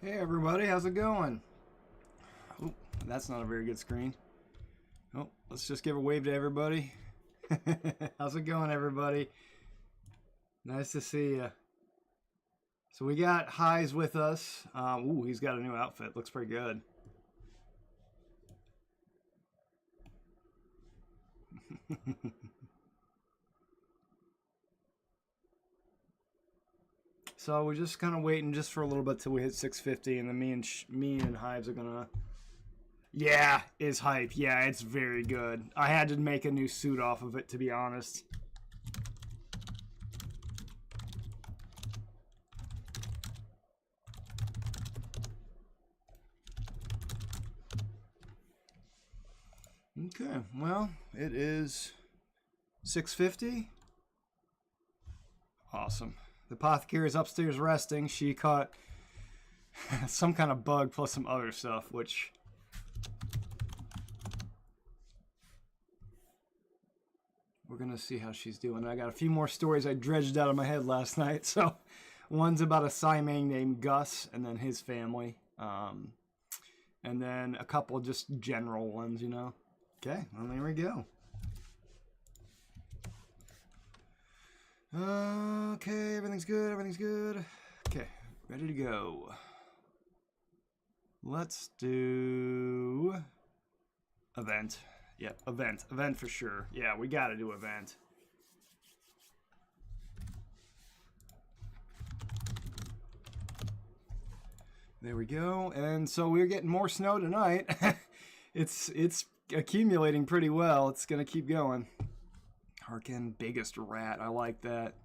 Hey everybody, how's it going? Oh, that's not a very good screen. Oh, let's just give a wave to everybody. How's it going, everybody? Nice to see you. So we got Highs with us. Ooh, he's got a new outfit. Looks pretty good. So we're just kind of waiting just for a little bit till we hit 650, and then me and Hives are gonna. Yeah, is hype. Yeah, it's very good. I had to make a new suit off of it, to be honest. Okay, well, it is 650. Awesome. The apothecary is upstairs resting. She caught some kind of bug plus some other stuff, which... we're going to see how she's doing. I got a few more stories I dredged out of my head last night. So one's about a Simang named Gus and then his family. And then a couple just general ones, you know. Okay, well, there we go. Okay, everything's good, everything's good. Okay, ready to go. Let's do event. Yep, event. Event for sure. Yeah, we gotta do event. There we go. And so we're getting more snow tonight. It's accumulating pretty well. It's gonna keep going. Harkin, biggest rat. I like that.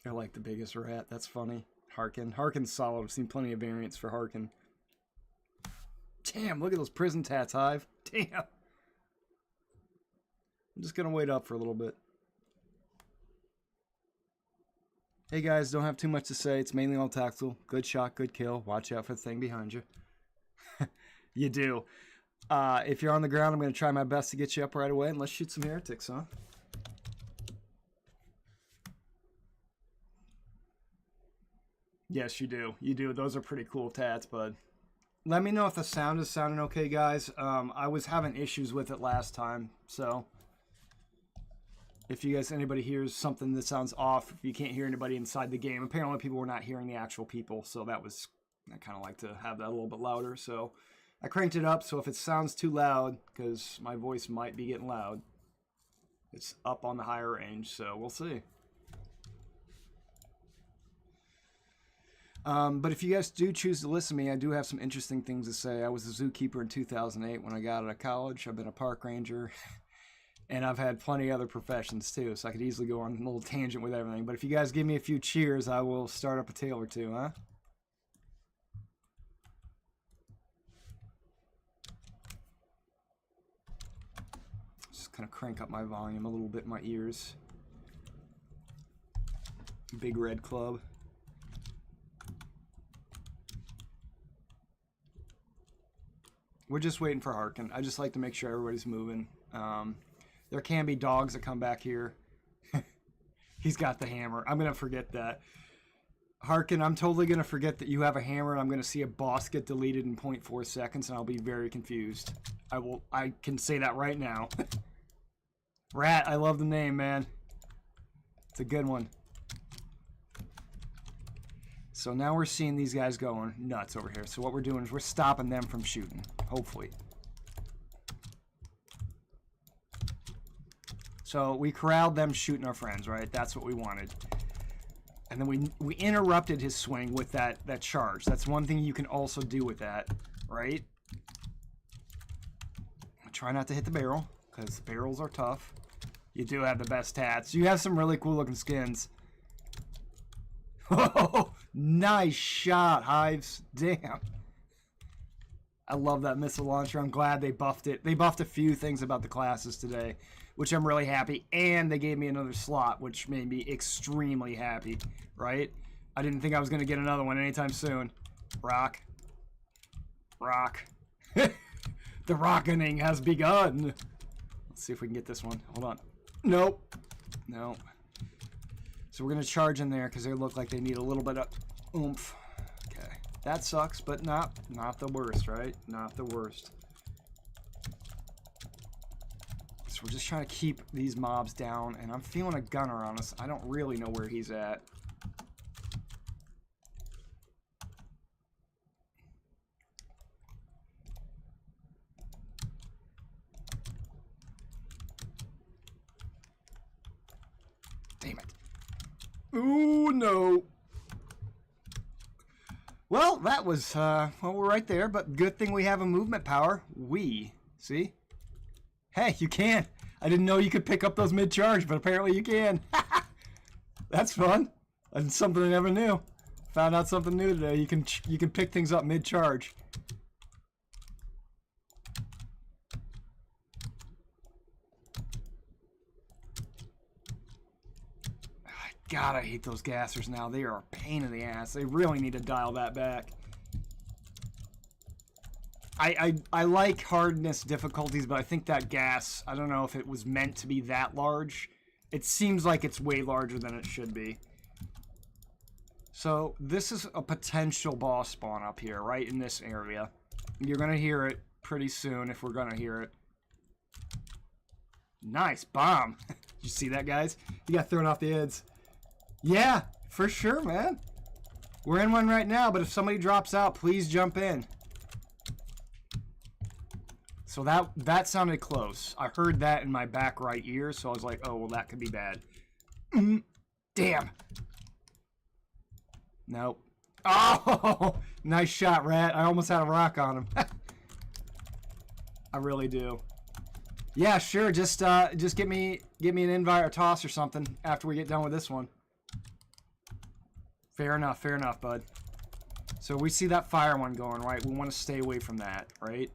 I like the biggest rat. That's funny. Harkin. Harkin's solid. I've seen plenty of variants for Harkin. Damn, look at those prison tats, Hive. Damn. I'm just going to wait up for a little bit. Hey guys, don't have too much to say. It's mainly all tactical. Good shot, good kill. Watch out for the thing behind you. You do. If you're on the ground, I'm going to try my best to get you up right away, and let's shoot some heretics, huh? Yes, you do. You do. Those are pretty cool tats, bud. Let me know if the sound is sounding okay, guys. I was having issues with it last time, so if you guys, anybody hears something that sounds off, if you can't hear anybody inside the game, apparently people were not hearing the actual people, so I kind of like to have that a little bit louder, so I cranked it up, so if it sounds too loud, because my voice might be getting loud, it's up on the higher range, so we'll see. But if you guys do choose to listen to me, I do have some interesting things to say. I was a zookeeper in 2008 when I got out of college. I've been a park ranger, and I've had plenty of other professions too, so I could easily go on a little tangent with everything. But if you guys give me a few cheers, I will start up a tale or two, huh? Just kind of crank up my volume a little bit in my ears. Big red club. We're just waiting for Harkin. I just like to make sure everybody's moving. There can be dogs that come back here. He's got the hammer. I'm going to forget that. Harkin, I'm totally going to forget that you have a hammer, and I'm going to see a boss get deleted in 0.4 seconds, and I'll be very confused. I can say that right now. Rat, I love the name, man. It's a good one. So now we're seeing these guys going nuts over here. So what we're doing is we're stopping them from shooting, hopefully. So we corralled them shooting our friends, right? That's what we wanted. And then we interrupted his swing with that charge. That's one thing you can also do with that, right? Try not to hit the barrel, because barrels are tough. You do have the best tats. You have some really cool looking skins. Oh, nice shot, Hives. Damn. I love that missile launcher. I'm glad they buffed it. They buffed a few things about the classes today, which I'm really happy. And they gave me another slot, which made me extremely happy, right? I didn't think I was going to get another one anytime soon. Rock. Rock. The rockening has begun. Let's see if we can get this one. Hold on. Nope. No. So we're going to charge in there because they look like they need a little bit of oomph. Okay. That sucks, but not the worst, right? Not the worst. So we're just trying to keep these mobs down, and I'm feeling a gunner on us. I don't really know where he's at. Damn it. Ooh, no. Well, that was, well, we're right there, but good thing we have a movement power. See? Hey, you can. I didn't know you could pick up those mid-charge, but apparently you can. That's fun. That's something I never knew. Found out something new today. You can pick things up mid-charge. God, I hate those gassers now. They are a pain in the ass. They really need to dial that back. I like hardness difficulties, but I think that gas, I don't know if it was meant to be that large. It seems like it's way larger than it should be. So this is a potential boss spawn up here, right in this area. You're going to hear it pretty soon if we're going to hear it. Nice bomb. Did you see that, guys? You got thrown off the edge. Yeah, for sure, man. We're in one right now, but if somebody drops out, please jump in. So that sounded close. I heard that in my back right ear, so I was like, oh, well, that could be bad. Damn. Nope. Oh, nice shot, Rat. I almost had a rock on him. I really do. Yeah, sure. Just get me an invite or toss or something after we get done with this one. Fair enough, bud. So we see that fire one going, right? We want to stay away from that, right?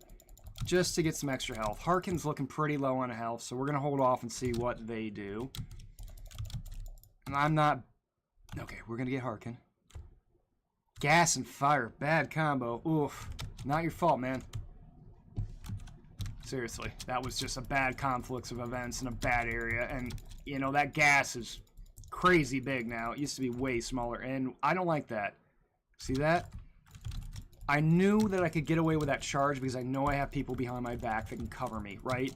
Just to get some extra health. Harkin's looking pretty low on health, so we're going to hold off and see what they do. And I'm not... Okay, we're going to get Harkin. Gas and fire. Bad combo. Oof. Not your fault, man. Seriously. That was just a bad confluence of events in a bad area. And, you know, that gas is crazy big now. It used to be way smaller, and I don't like that. See that? I knew that I could get away with that charge because I know I have people behind my back that can cover me, right?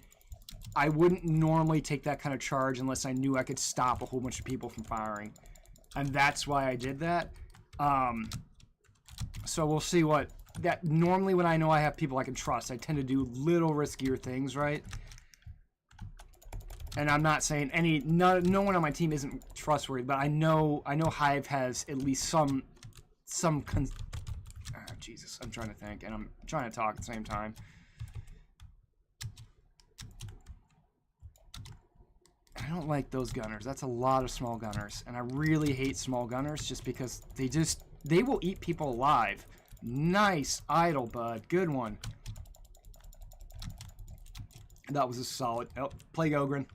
I wouldn't normally take that kind of charge unless I knew I could stop a whole bunch of people from firing. And that's why I did that. So we'll see what... that. Normally when I know I have people I can trust, I tend to do little riskier things, right? And I'm not saying no one on my team isn't trustworthy, but I know Hive has at least some Jesus, I'm trying to think, and I'm trying to talk at the same time. I don't like those gunners. That's a lot of small gunners, and I really hate small gunners just because they will eat people alive. Nice idle, bud. Good one. That was a solid. Oh, Plague Ogren.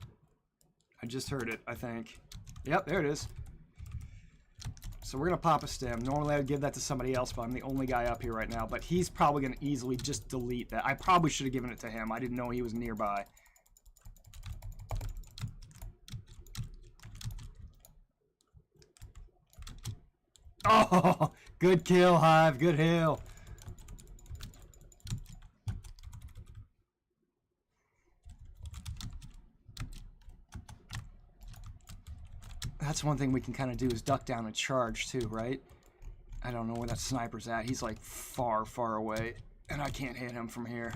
I just heard it, I think. Yep, there it is. So we're going to pop a stem. Normally I would give that to somebody else, but I'm the only guy up here right now. But he's probably going to easily just delete that. I probably should have given it to him. I didn't know he was nearby. Oh, good kill, Hive. Good hill. That's one thing we can kind of do is duck down and charge too, right? I don't know where that sniper's at. He's like far, far away, and I can't hit him from here.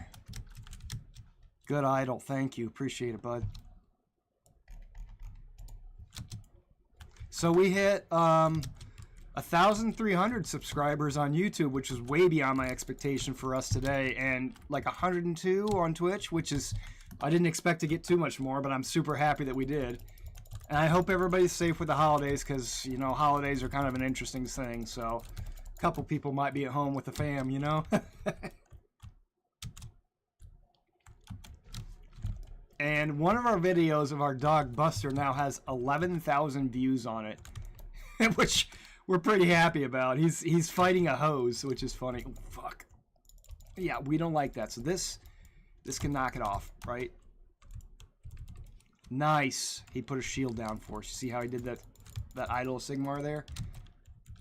Good idle. Thank you. Appreciate it, bud. So we hit 1,300 subscribers on YouTube, which is way beyond my expectation for us today, and like 102 on Twitch, which is, I didn't expect to get too much more, but I'm super happy that we did. And I hope everybody's safe with the holidays because, you know, holidays are kind of an interesting thing. So a couple people might be at home with the fam, you know. And one of our videos of our dog Buster now has 11,000 views on it, which we're pretty happy about. He's fighting a hose, which is funny. Oh, fuck. Yeah, we don't like that. So this can knock it off, right? Nice. He put a shield down for us. You see how he did that idle Sigmar there?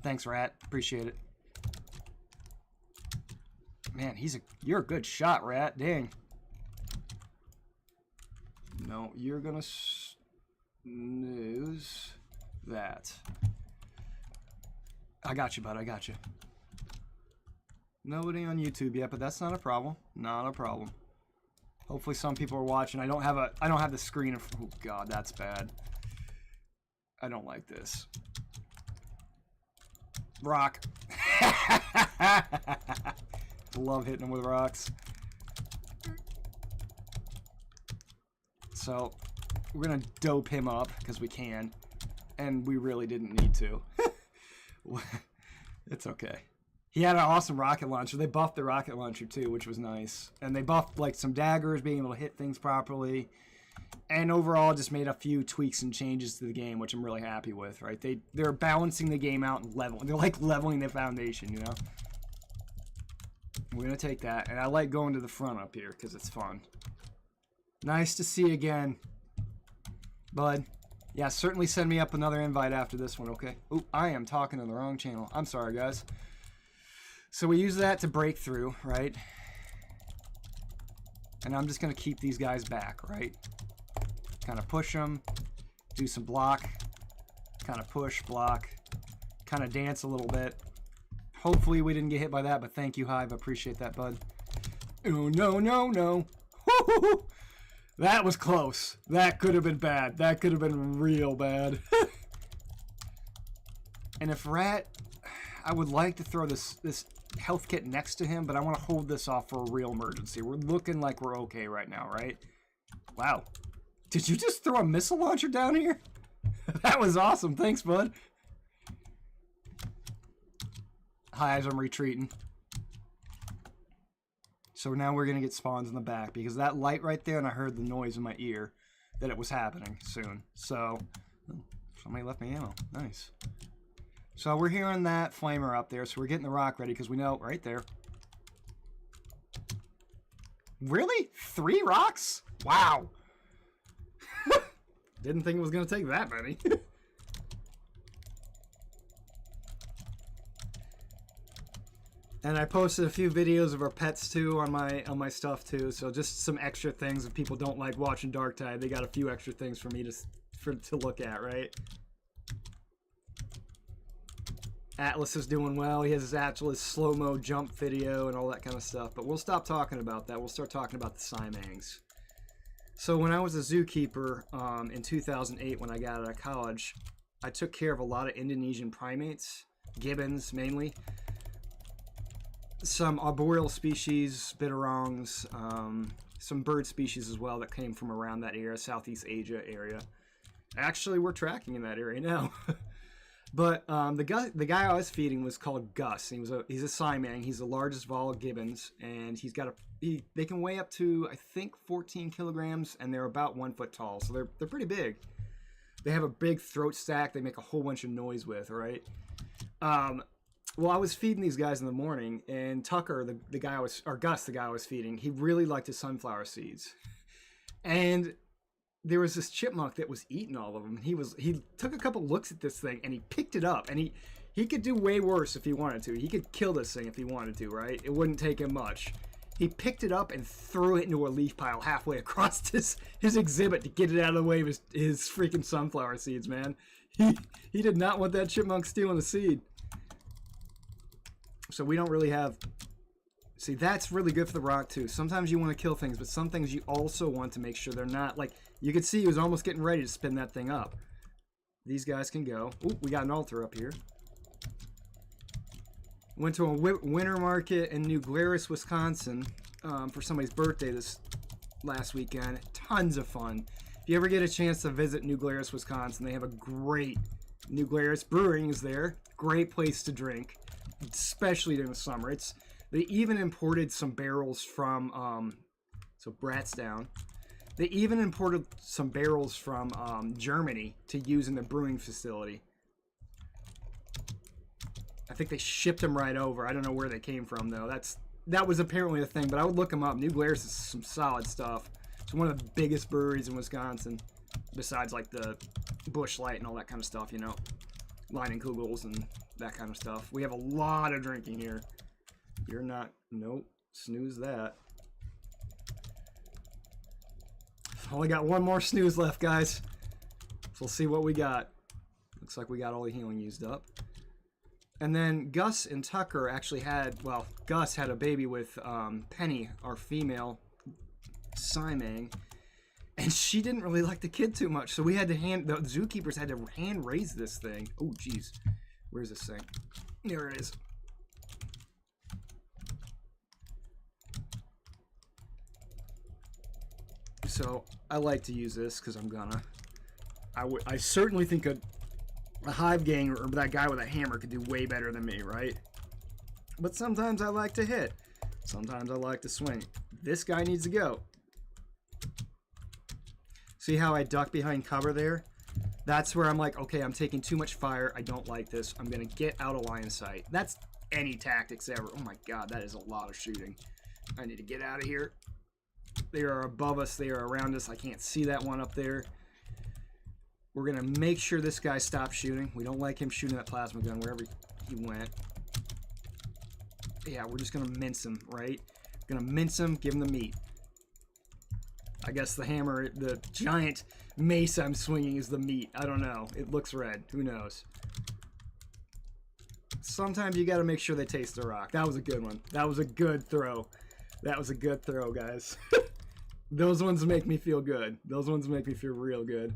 Thanks, Rat. Appreciate it. Man, you're a good shot, Rat. Dang. No, you're gonna snooze that. I got you, bud. I got you. Nobody on YouTube yet, but that's not a problem. Not a problem. Hopefully some people are watching. I don't have the screen of, oh god, that's bad. I don't like this. Rock. Love hitting them with rocks. So we're gonna dope him up because we can, and we really didn't need to. It's okay. He had an awesome rocket launcher. They buffed the rocket launcher too, which was nice. And they buffed like some daggers, being able to hit things properly. And overall, just made a few tweaks and changes to the game, which I'm really happy with. Right? They're balancing the game out and leveling. They're like leveling the foundation, you know. We're gonna take that, and I like going to the front up here because it's fun. Nice to see you again, bud. Yeah, certainly send me up another invite after this one, okay? Oop, I am talking on the wrong channel. I'm sorry, guys. So we use that to break through, right? And I'm just going to keep these guys back, right? Kind of push them, do some block, kind of push, block, kind of dance a little bit. Hopefully we didn't get hit by that, but thank you, Hive. I appreciate that, bud. Oh, no, no, no. Woo-hoo-hoo. That was close. That could have been bad. That could have been real bad. And if Rat... I would like to throw this health kit next to him, but I want to hold this off for a real emergency. We're looking like we're okay right now, right? Wow. Did you just throw a missile launcher down here? That was awesome. Thanks, bud. Hi, as I'm retreating. So now we're going to get spawns in the back, because that light right there, and I heard the noise in my ear that it was happening soon. So, somebody left me ammo. Nice. So we're hearing that flamer up there, so we're getting the rock ready, because we know, right there. Really? 3 rocks? Wow. Didn't think it was going to take that many. And I posted a few videos of our pets too on my stuff too, so just some extra things. If people don't like watching Darktide, they got a few extra things for me to look at, right? Atlas is doing well. He has his Atlas slow-mo jump video and all that kind of stuff. But we'll stop talking about that. We'll start talking about the Simangs. So when I was a zookeeper in 2008, when I got out of college, I took care of a lot of Indonesian primates, gibbons mainly, some arboreal species, bitterongs, some bird species as well that came from around that area, Southeast Asia area. Actually, we're tracking in that area now. But the guy I was feeding was called Gus. He's a Simang. He's the largest of all gibbons, and they can weigh up to, I think, 14 kilograms, and they're about 1 foot tall, so they're pretty big. They have a big throat stack. They make a whole bunch of noise with, right? Well, I was feeding these guys in the morning, and Tucker, Gus, the guy I was feeding, he really liked his sunflower seeds, and there was this chipmunk that was eating all of them. He took a couple looks at this thing and he picked it up, and he could do way worse if he wanted to. He could kill this thing if he wanted to, right? It wouldn't take him much. He picked it up and threw it into a leaf pile halfway across his exhibit to get it out of the way of his freaking sunflower seeds, man. He did not want that chipmunk stealing the seed. So we don't really have... See, that's really good for the rock too. Sometimes you want to kill things, but some things you also want to make sure they're not, like, you could see he was almost getting ready to spin that thing up. These guys can go. Ooh, we got an altar up here. Went to a winter market in New Glarus, Wisconsin for somebody's birthday this last weekend. Tons of fun. If you ever get a chance to visit New Glarus, Wisconsin, they have a great New Glarus Brewing is there. Great place to drink, especially during the summer. They even imported some barrels from, so Brat's down. They even imported some barrels from Germany to use in the brewing facility. I think they shipped them right over. I don't know where they came from, though. That was apparently a thing, but I would look them up. New Glarus is some solid stuff. It's one of the biggest breweries in Wisconsin, besides, like, the Busch Light and all that kind of stuff, you know. Leinenkugels and that kind of stuff. We have a lot of drinking here. You're not... Nope. Snooze that. Only got one more snooze left, guys. So we'll see what we got. Looks like we got all the healing used up. And then Gus and Tucker actually had, well, Gus had a baby with Penny, our female Simang, and she didn't really like the kid too much. So we had to the zookeepers had to hand raise this thing. Oh, geez. Where's this thing? There it is. So I like to use this because I'm gonna. I certainly think a hive gang or that guy with a hammer could do way better than me, right? But sometimes I like to hit. Sometimes I like to swing. This guy needs to go. See how I duck behind cover there? That's where I'm like, okay, I'm taking too much fire. I don't like this. I'm gonna get out of line of sight. That's any tactics ever. Oh my god, that is a lot of shooting. I need to get out of here. They are above us. They are around us. I can't see that one up there. We're going to make sure this guy stops shooting. We don't like him shooting that plasma gun wherever he went. Yeah, we're just going to mince him, right? Going to mince him, give him the meat. I guess the hammer, the giant mace I'm swinging is the meat. I don't know. It looks red. Who knows? Sometimes you got to make sure they taste the rock. That was a good one. That was a good throw. That was a good throw, guys. Those ones make me feel good. Those ones make me feel real good.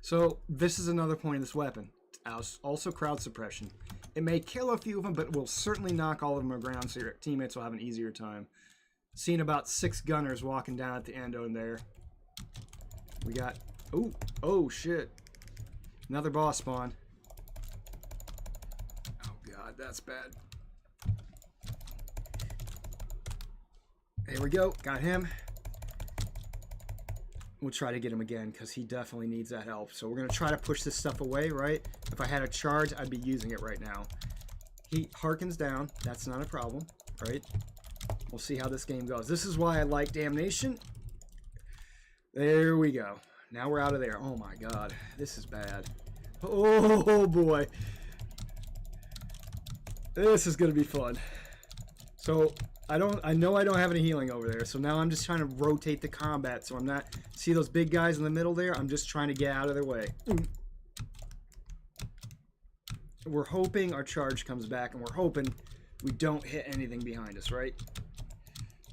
So this is another point of this weapon. Also crowd suppression. It may kill a few of them, but it will certainly knock all of them aground so your teammates will have an easier time. Seeing about 6 gunners walking down at the end over there. We got... Oh shit. Another boss spawn. Oh god, that's bad. There we go. Got him. We'll try to get him again because he definitely needs that help. So we're going to try to push this stuff away, right? If I had a charge, I'd be using it right now. He harkens down. That's not a problem, right? We'll see how this game goes. This is why I like Damnation. There we go. Now we're out of there. Oh my god. This is bad. Oh boy. This is going to be fun. So... I know I don't have any healing over there, so now I'm just trying to rotate the combat so I'm not... See those big guys in the middle there? I'm just trying to get out of their way. We're hoping our charge comes back, and we're hoping we don't hit anything behind us, right?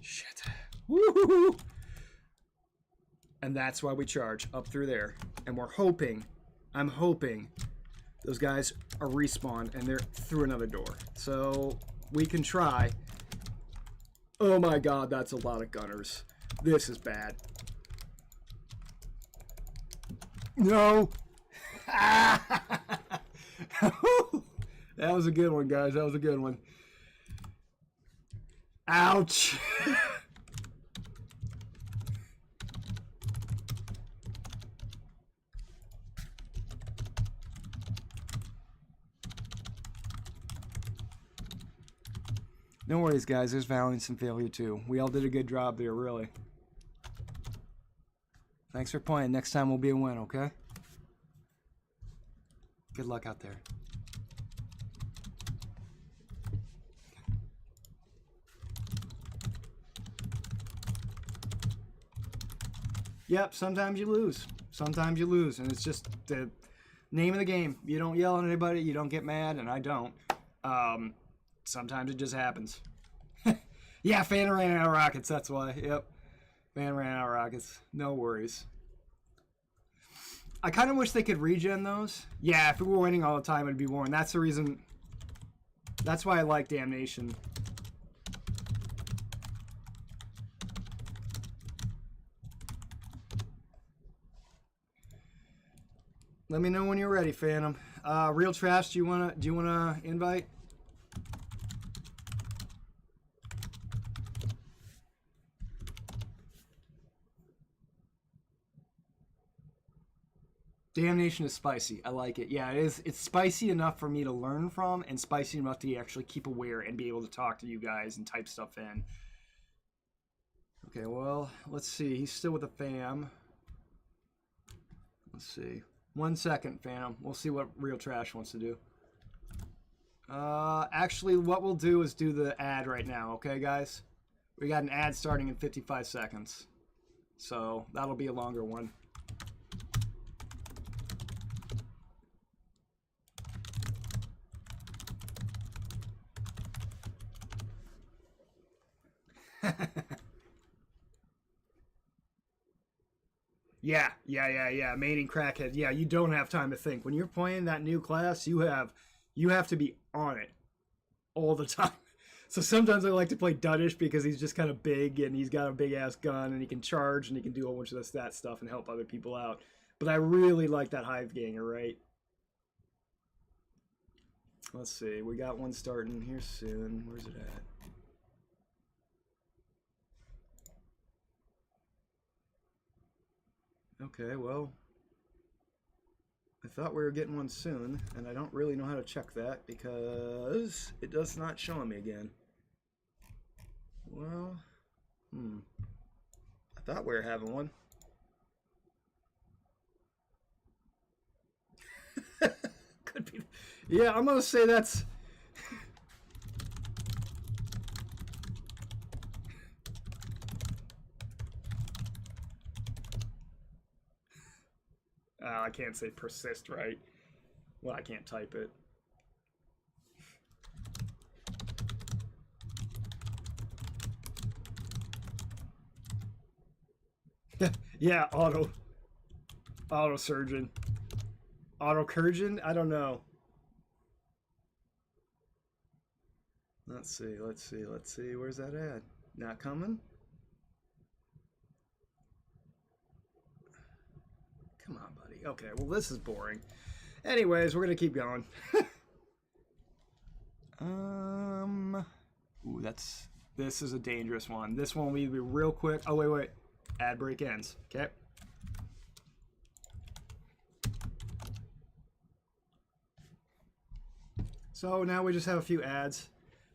Shit. Woo-hoo-hoo! And that's why we charge up through there. And we're hoping, I'm hoping, those guys are respawned and they're through another door. So we can try... Oh my god, that's a lot of gunners. This is bad. No! That was a good one, guys. That was a good one. Ouch! No worries, guys. There's valiance and failure, too. We all did a good job there, really. Thanks for playing. Next time will be a win, okay? Good luck out there. Yep, sometimes you lose. Sometimes you lose, and it's just the name of the game. You don't yell at anybody, you don't get mad, and I don't. Sometimes it just happens. Yeah, Fan ran out of rockets, that's why. Yep. Fan ran out of rockets. No worries. I kind of wish they could regen those. Yeah, if we were winning all the time, it'd be boring. That's the reason. That's why I like Damnation. Let me know when you're ready, Phantom. Real Trash, do you wanna invite? Damnation is spicy. I like it. Yeah, it is. It's spicy enough for me to learn from, and spicy enough to actually keep aware and be able to talk to you guys and type stuff in. Okay, well, let's see. He's still with the fam. Let's see. 1 second, Phantom. We'll see what Real Trash wants to do. Actually, what we'll do is do the ad right now, okay, guys? We got an ad starting in 55 seconds. So that'll be a longer one. Yeah. Mating crackhead. Yeah, you don't have time to think. When you're playing that new class, you have to be on it all the time. So sometimes I like to play Dudish because he's just kind of big and he's got a big ass gun and he can charge and he can do a whole bunch of that stuff and help other people out. But I really like that Hive Ganger, right? Let's see. We got one starting here soon. Where's it at? Okay, well, I thought we were getting one soon, and I don't really know how to check that because it does not show me again. Well, I thought we were having one. Could be. Yeah, I'm gonna say that's. I can't say persist right. Well, I can't type it. Yeah, auto surgeon. Autocurgeon? I don't know. Let's see. Where's that at? Not coming? Come on, buddy. Okay, well, this is boring. Anyways, we're gonna keep going. Ooh, this is a dangerous one. This one will be real quick. Oh, wait. Ad break ends. Okay. So now we just have a few ads.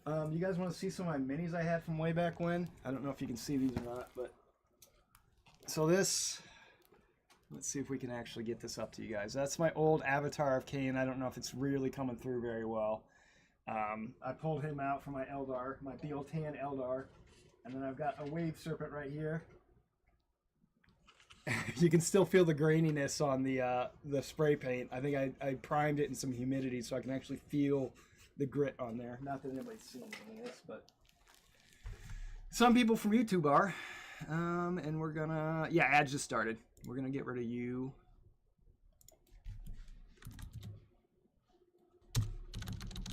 You guys want to see some of my minis I had from way back when? I don't know if you can see these or not, but so this. Let's see if we can actually get this up to you guys. That's my old Avatar of Cain. I don't know if it's really coming through very well. I pulled him out from my Eldar, my Beoltan Eldar. And then I've got a Wave Serpent right here. You can still feel the graininess on the spray paint. I think I primed it in some humidity so I can actually feel the grit on there. Not that anybody's seen any of this, but some people from YouTube are. And we're gonna, yeah, ads just started. We're gonna get rid of you.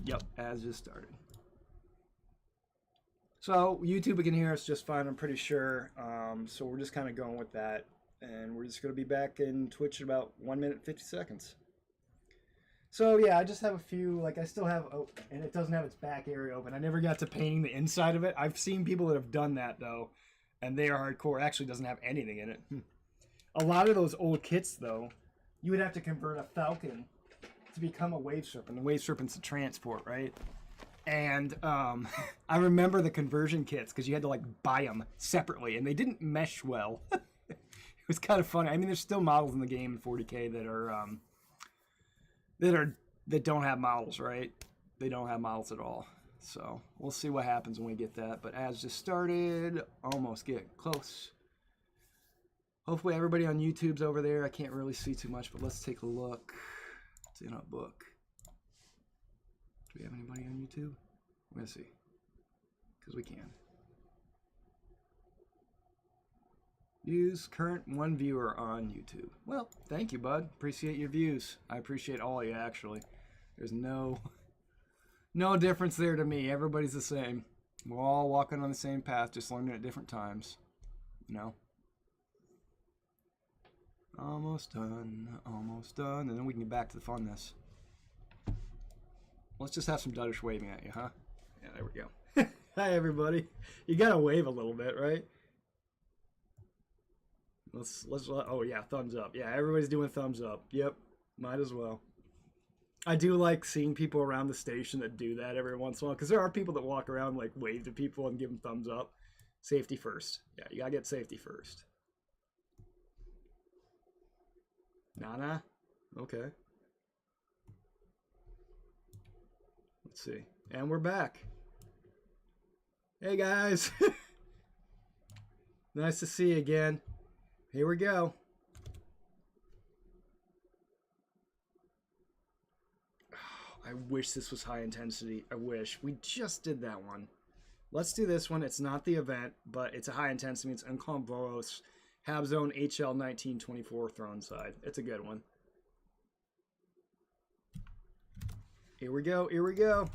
Yep, ads just started. So YouTube can hear us just fine, I'm pretty sure. So we're just kind of going with that. And we're just gonna be back in Twitch in about 1 minute 50 seconds. So yeah, I just have a few, like I still have, oh, and it doesn't have its back area open. I never got to painting the inside of it. I've seen people that have done that though, and they are hardcore. It actually doesn't have anything in it. A lot of those old kits, though, you would have to convert a Falcon to become a Wave Serpent. The Wave Serpent's a transport, right? And I remember the conversion kits because you had to like buy them separately, and they didn't mesh well. It was kind of funny. I mean, there's still models in the game in 40K that don't have models, right? They don't have models at all. So we'll see what happens when we get that. But ads just started, almost get close. Hopefully everybody on YouTube's over there. I can't really see too much, but let's take a look. It's in our book. Do we have anybody on YouTube? We're gonna see, because we can. Views, current 1 viewer on YouTube. Well, thank you, bud. Appreciate your views. I appreciate all of you, actually. There's no difference there to me. Everybody's the same. We're all walking on the same path, just learning at different times. You know? Almost done, and then we can get back to the funness. Let's just have some Dudish waving at you, huh? Yeah, there we go. Hi, everybody. You gotta wave a little bit, right? Let's. Oh yeah, thumbs up. Yeah, everybody's doing thumbs up. Yep, might as well. I do like seeing people around the station that do that every once in a while, because there are people that walk around like wave to people and give them thumbs up. Safety first. Yeah, you gotta get safety first. Nana? Okay. Let's see. And we're back. Hey guys. Nice to see you again. Here we go. Oh, I wish this was high intensity. I wish. We just did that one. Let's do this one. It's not the event, but it's a high intensity. It's Uncom Voros, Habzone HL 1924 Throne Side. It's a good one. Here we go. Here we go.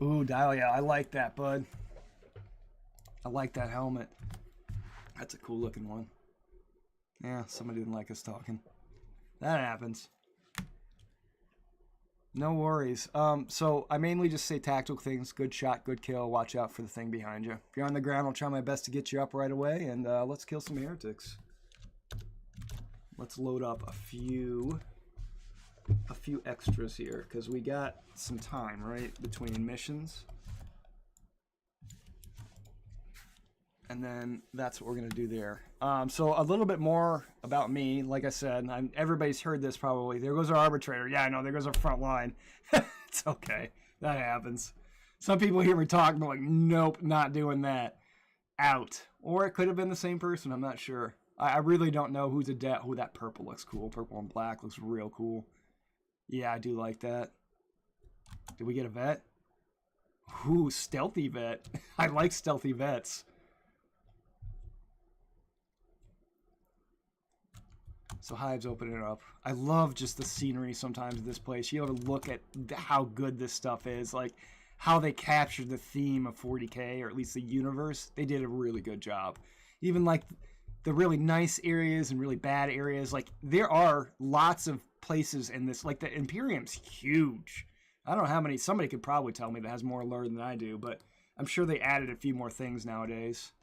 Ooh, Dahlia, I like that, bud. I like that helmet. That's a cool looking one. Yeah, somebody didn't like us talking. That happens. No worries. So I mainly just say tactical things. Good shot, good kill. Watch out for the thing behind you. If you're on the ground, I'll try my best to get you up right away. And let's kill some heretics. Let's load up a few extras here, because we got some time, right, between missions. And then that's what we're going to do there. So a little bit more about me. Like I said, everybody's heard this probably. There goes our arbitrator. Yeah, I know. There goes our front line. It's okay. That happens. Some people hear me talk and they're like, nope, not doing that. Out. Or it could have been the same person. I'm not sure. I really don't know who's a debt. Oh, that purple looks cool. Purple and black looks real cool. Yeah, I do like that. Did we get a vet? Ooh, stealthy vet. I like stealthy vets. So Hive's opening it up. I love just the scenery sometimes of this place. You have a look at how good this stuff is. Like, how they captured the theme of 40K, or at least the universe. They did a really good job. Even, like, the really nice areas and really bad areas. Like, there are lots of places in this. Like, the Imperium's huge. I don't know how many. Somebody could probably tell me that has more lore than I do, but I'm sure they added a few more things nowadays.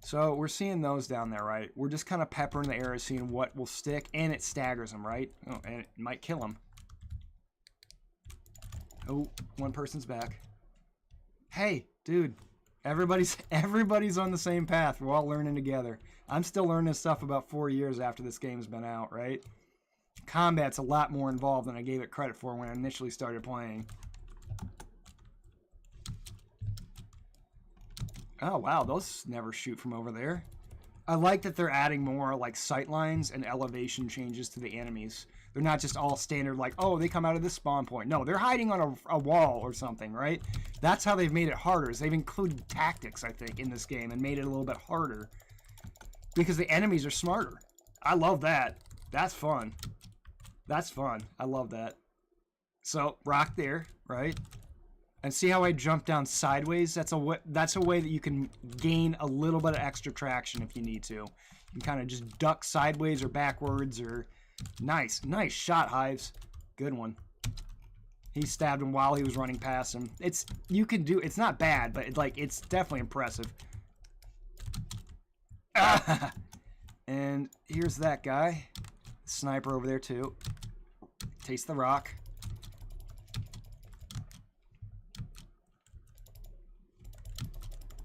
So we're seeing those down there, right? We're just kind of peppering the area, seeing what will stick, and it staggers them, right? Oh, and it might kill them. Oh, one person's back. Hey, dude, everybody's on the same path. We're all learning together. I'm still learning stuff about 4 years after this game's been out, right? Combat's a lot more involved than I gave it credit for when I initially started playing. Oh, wow, those never shoot from over there. I like that they're adding more, like, sight lines and elevation changes to the enemies. They're not just all standard, like, oh, they come out of this spawn point. No, they're hiding on a wall or something, right? That's how they've made it harder. Is they've included tactics, I think, in this game and made it a little bit harder. Because the enemies are smarter. I love that. That's fun. That's fun. I love that. So, rock there, right? And see how I jump down sideways? That's a way that you can gain a little bit of extra traction if you need to. You can kind of just duck sideways or backwards or... Nice shot, Hives. Good one. He stabbed him while he was running past him. It's not bad, but it's definitely impressive. Ah! And here's that guy. Sniper over there too. Taste the rock.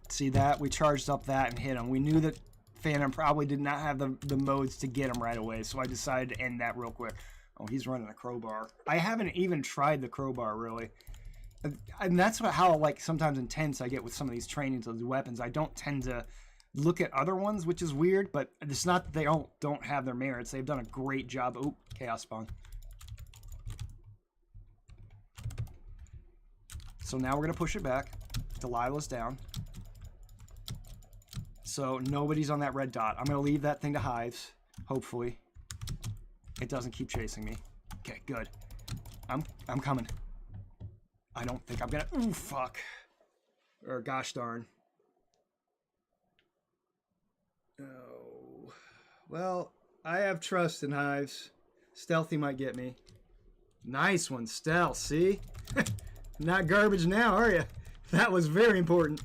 See that? We charged up that and hit him. We knew that Phantom probably did not have the modes to get him right away, so I decided to end that real quick. Oh, he's running a crowbar. I haven't even tried the crowbar, really. And that's how, like, sometimes intense I get with some of these trainings of the weapons. I don't tend to look at other ones, which is weird, but it's not that they don't have their merits. They've done a great job. Oh, Chaos Spawn. So now we're going to push it back. Delilah's down. So nobody's on that red dot. I'm going to leave that thing to Hives, hopefully. It doesn't keep chasing me. Okay, good. I'm coming. I don't think I'm going to... Ooh, fuck. Or gosh darn. Oh. Well, I have trust in Hives. Stealthy might get me. Nice one, Stealth. See? Not garbage now, are you? That was very important.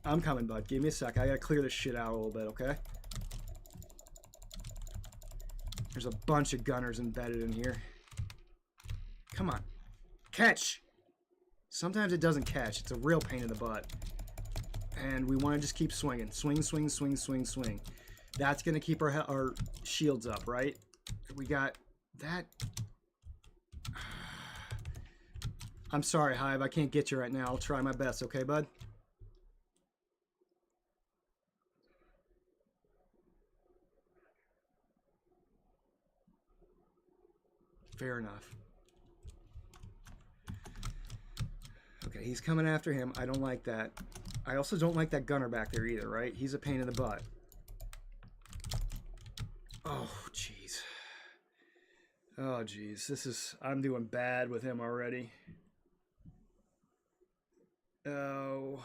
I'm coming, bud. Give me a sec. I gotta clear this shit out a little bit, okay? There's a bunch of gunners embedded in here. Come on. Catch! Sometimes it doesn't catch. It's a real pain in the butt. And we want to just keep swinging. Swing, swing, swing, swing, swing. That's going to keep our shields up, right? We got that. I'm sorry, Hive. I can't get you right now. I'll try my best, okay, bud? Fair enough. Okay, he's coming after him. I don't like that. I also don't like that gunner back there either, right? He's a pain in the butt. Oh, jeez. Oh, jeez. This is... I'm doing bad with him already. Oh.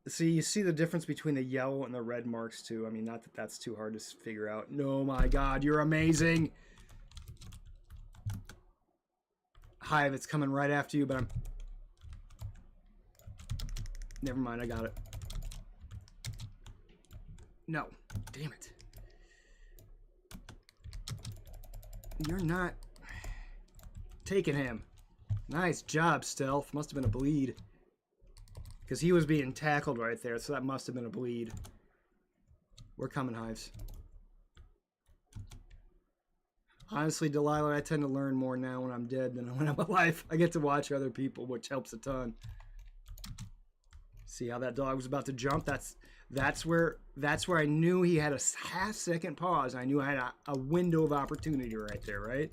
See, you see the difference between the yellow and the red marks, too. I mean, not that that's too hard to figure out. No, my God, you're amazing. Hive, it's coming right after you, but I'm... Never mind, I got it. No. Damn it. You're not taking him. Nice job, Stealth. Must have been a bleed. Because he was being tackled right there, so that must have been a bleed. We're coming, Hives. Honestly, Delilah, I tend to learn more now when I'm dead than when I'm alive. I get to watch other people, which helps a ton. See how that dog was about to jump? That's where I knew he had a half-second pause. I knew I had a window of opportunity right there, right?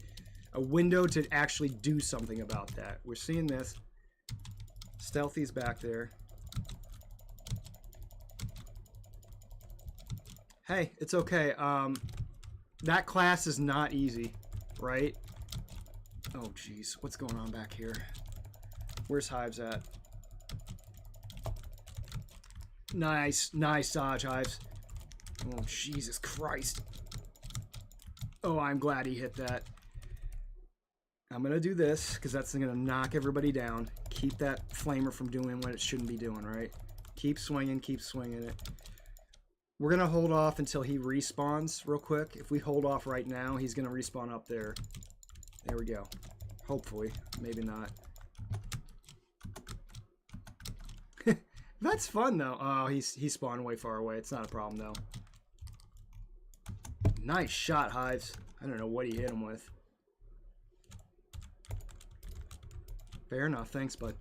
A window to actually do something about that. We're seeing this. Stealthy's back there. Hey, it's okay. That class is not easy, right? Oh, jeez. What's going on back here? Where's Hives at? Nice. Nice dodge, Hives. Oh, Jesus Christ. Oh, I'm glad he hit that. I'm going to do this, because that's going to knock everybody down. Keep that flamer from doing what it shouldn't be doing, right? Keep swinging it. We're going to hold off until he respawns real quick. If we hold off right now, he's going to respawn up there. There we go. Hopefully. Maybe not. That's fun, though. Oh, he spawned way far away. It's not a problem, though. Nice shot, Hives. I don't know what he hit him with. Fair enough. Thanks, bud.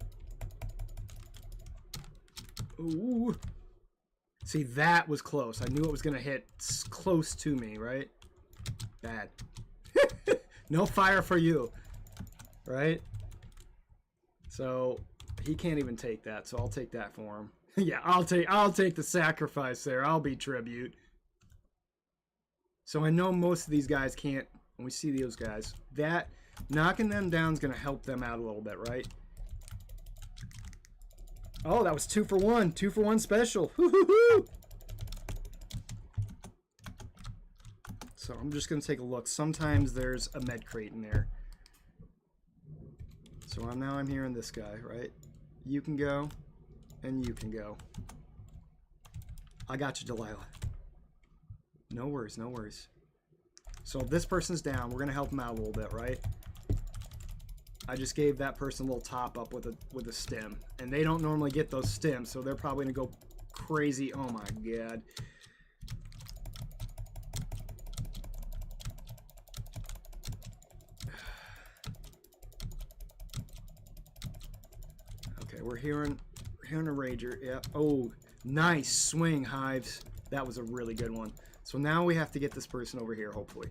Ooh. See, that was close. I knew it was going to hit close to me, right? Bad. No fire for you. Right? So, he can't even take that, so I'll take that for him. Yeah, I'll take the sacrifice there. I'll be tribute. So I know most of these guys can't, when we see those guys, that knocking them down is going to help them out a little bit, right? Oh, that was 2 for 1. 2 for 1 special. Hoo-hoo-hoo! So I'm just going to take a look. Sometimes there's a med crate in there. So now I'm hearing this guy, right? You can go, and you can go. I got you, Delilah. No worries, no worries. So if this person's down, we're going to help him out a little bit, right? I just gave that person a little top up with a stem. And they don't normally get those stems, so they're probably going to go crazy. Oh my God. Okay, we're hearing a rager. Yeah. Oh, nice swing, Hives. That was a really good one. So now we have to get this person over here, hopefully.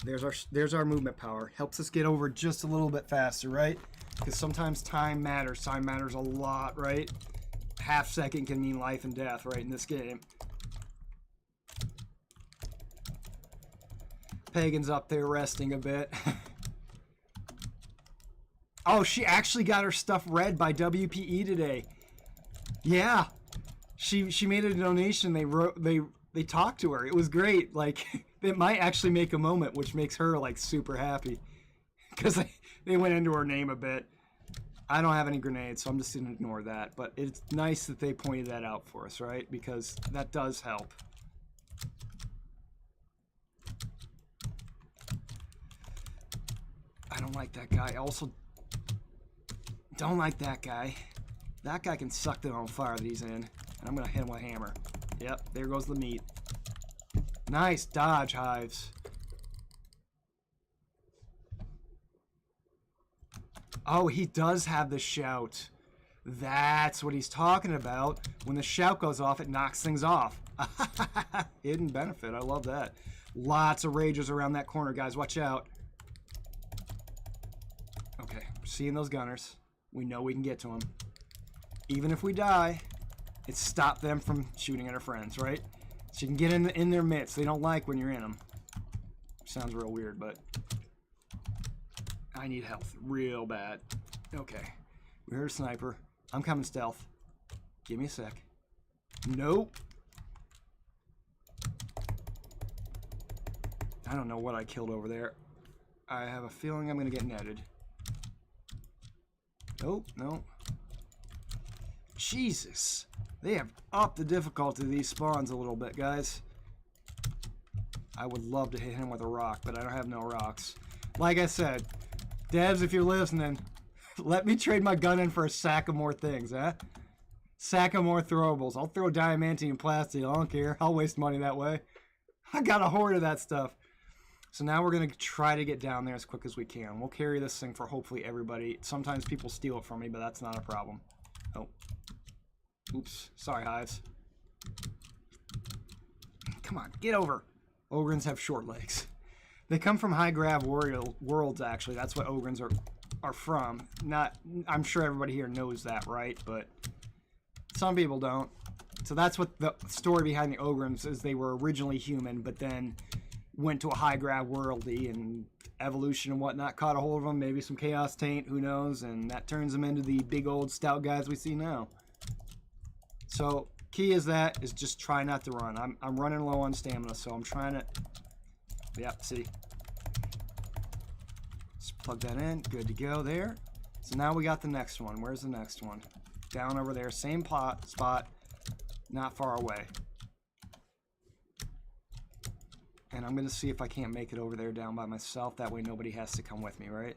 There's our movement power. Helps us get over just a little bit faster, right? Because sometimes time matters. Time matters a lot, right? Half second can mean life and death, right, in this game. Pagan's up there resting a bit. Oh, she actually got her stuff read by WPE today. Yeah. She made a donation. They talked to her. It was great. Like, it might actually make a moment, which makes her, like, super happy. Because they went into her name a bit. I don't have any grenades, so I'm just going to ignore that. But it's nice that they pointed that out for us, right? Because that does help. I don't like that guy. I also don't like that guy. That guy can suck the on fire that he's in. And I'm going to hit him with a hammer. Yep, there goes the meat. Nice dodge, Hives. Oh, he does have the shout. That's what he's talking about. When the shout goes off, it knocks things off. Hidden benefit. I love that. Lots of rages around that corner, guys. Watch out. Okay, we're seeing those gunners. We know we can get to them. Even if we die, it stopped them from shooting at our friends, right? So you can get in their midst. They don't like when you're in them. Sounds real weird, but I need health real bad. Okay, we heard a sniper. I'm coming stealth. Give me a sec. Nope. I don't know what I killed over there. I have a feeling I'm gonna get netted. Nope, no. Jesus. They have upped the difficulty of these spawns a little bit, guys. I would love to hit him with a rock, but I don't have no rocks. Like I said, devs, if you're listening, let me trade my gun in for a sack of more things, huh? Sack of more throwables. I'll throw diamantine and plastic. I don't care. I'll waste money that way. I got a horde of that stuff. So now we're going to try to get down there as quick as we can. We'll carry this thing for hopefully everybody. Sometimes people steal it from me, but that's not a problem. Oh. Oops. Sorry, Hives. Come on, get over. Ogrins have short legs. They come from high grav worlds, actually. That's what Ogrins are from. Not, I'm sure everybody here knows that, right? But some people don't. So that's what the story behind the Ogrins is. They were originally human, but then went to a high grav worldy, and evolution and whatnot caught a hold of them. Maybe some chaos taint, who knows? And that turns them into the big old stout guys we see now. So key is just try not to run. I'm running low on stamina, so I'm trying to. Yep, see. Let's plug that in. Good to go there. So now we got the next one. Where's the next one? Down over there. Same spot. Not far away. And I'm going to see if I can't make it over there down by myself. That way nobody has to come with me, right?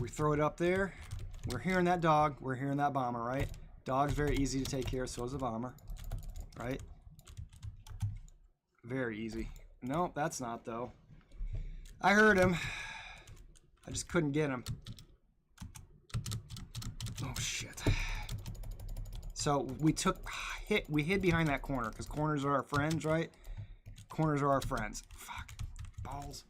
We throw it up there. We're hearing that dog. We're hearing that bomber, right? Dog's very easy to take care of, so is the bomber. Right? Very easy. No, that's not, though. I heard him. I just couldn't get him. Oh, shit. So we hid behind that corner, because corners are our friends, right? Corners are our friends. Fuck. Balls.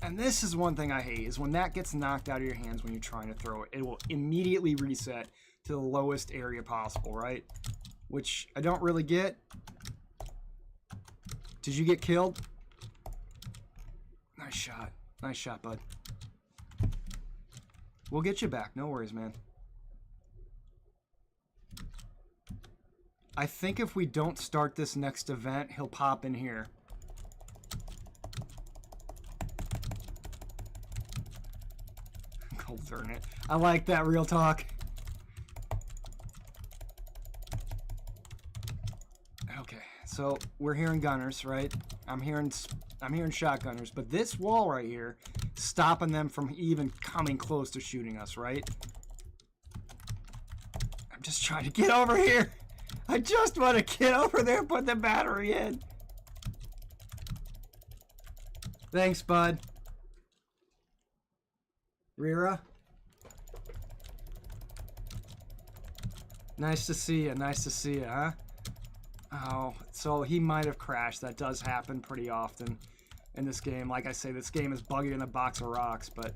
And this is one thing I hate, is when that gets knocked out of your hands when you're trying to throw it, it will immediately reset to the lowest area possible, right? Which I don't really get. Did you get killed? Nice shot. Nice shot, bud. We'll get you back. No worries, man. I think if we don't start this next event, he'll pop in here. Cold turn it. I like that real talk. Okay, so we're hearing gunners, right? I'm hearing shotgunners, but this wall right here, stopping them from even coming close to shooting us, right? I'm just trying to get over here. I just want to get over there and put the battery in. Thanks, bud. Rira. Nice to see you. Nice to see you, huh? Oh, so he might have crashed. That does happen pretty often in this game. Like I say, this game is buggier than a box of rocks, but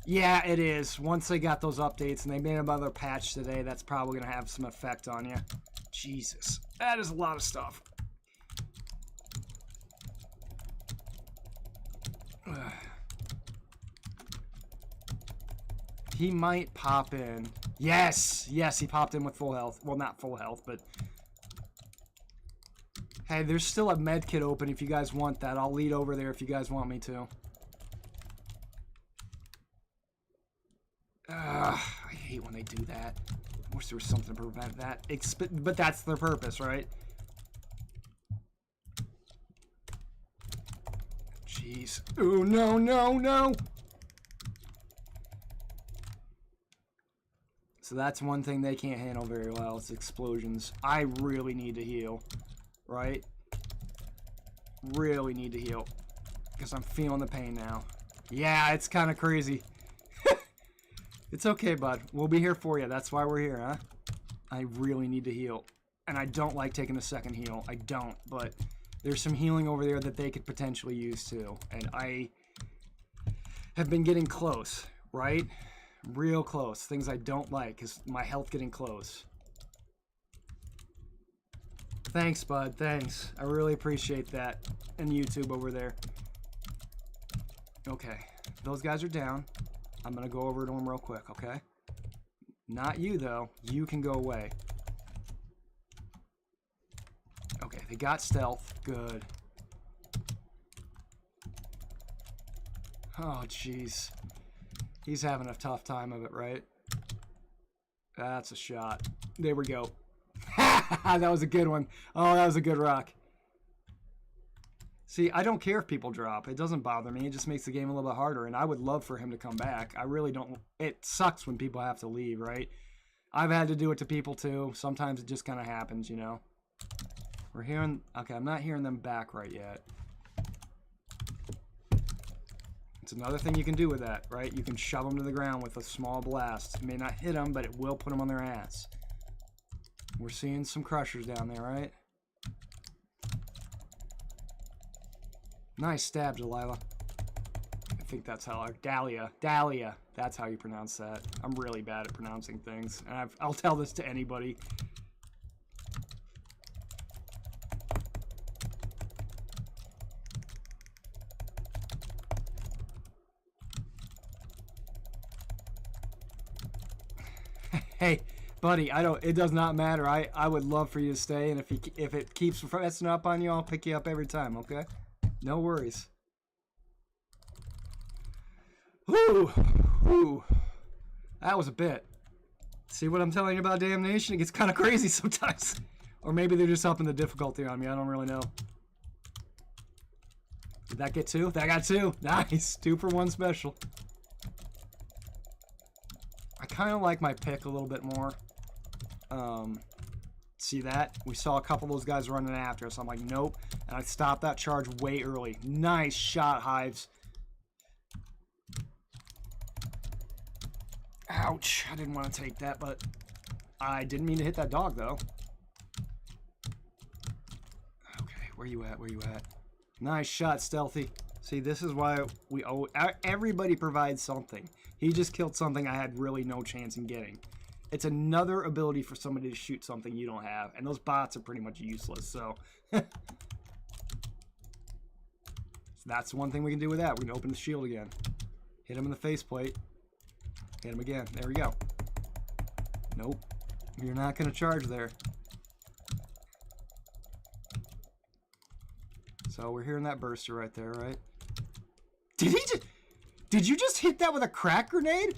yeah, it is. Once they got those updates and they made another patch today, that's probably going to have some effect on you. Jesus, that is a lot of stuff. He might pop in. Yes, yes, he popped in with full health. Well, not full health, but hey, there's still a med kit open if you guys want that. I'll lead over there if you guys want me to. I hate when they do that. I wish there was something to prevent that. But that's their purpose, right? Jeez. Oh, no, no, no. So that's one thing they can't handle very well. It's explosions. I really need to heal. Right? Really need to heal. Because I'm feeling the pain now. Yeah, it's kind of crazy. It's okay, bud. We'll be here for you. That's why we're here, huh? I really need to heal. And I don't like taking a second heal. I don't, but there's some healing over there that they could potentially use too. And I have been getting close, right? Real close. Things I don't like is my health getting close. Thanks, bud. Thanks. I really appreciate that. And YouTube over there. Okay. Those guys are down. I'm going to go over to them real quick, okay? Not you, though. You can go away. Okay, they got stealth. Good. Oh, jeez. He's having a tough time of it, right? That's a shot. There we go. That was a good one. Oh, that was a good rock. See, I don't care if people drop. It doesn't bother me. It just makes the game a little bit harder, and I would love for him to come back. I really don't. It sucks when people have to leave, right? I've had to do it to people, too. Sometimes it just kind of happens, you know? We're hearing... Okay, I'm not hearing them back right yet. It's another thing you can do with that, right? You can shove them to the ground with a small blast. It may not hit them, but it will put them on their ass. We're seeing some crushers down there, right? Nice stab, Delilah. I think that's how... Dahlia. Dahlia. That's how you pronounce that. I'm really bad at pronouncing things. And I'll tell this to anybody. Hey, buddy, it does not matter. I would love for you to stay, and if it keeps messing up on you, I'll pick you up every time, okay? No worries. Whew. Whew. That was a bit. See what I'm telling you about Damnation? It gets kind of crazy sometimes. Or maybe they're just upping the difficulty on me. I don't really know. Did that get two? That got two. Nice. 2 for 1 special. I kind of like my pick a little bit more. See that? We saw a couple of those guys running after us. I'm like, nope. And I stopped that charge way early. Nice shot, Hives. Ouch. I didn't want to take that, but I didn't mean to hit that dog, though. Okay, where you at? Where you at? Nice shot, Stealthy. See, this is why everybody provides something. He just killed something I had really no chance in getting. It's another ability for somebody to shoot something you don't have. And those bots are pretty much useless, so... That's one thing we can do with that. We can open the shield again. Hit him in the faceplate. Hit him again. There we go. Nope. You're not going to charge there. So we're hearing that burster right there, right? Did you just hit that with a crack grenade?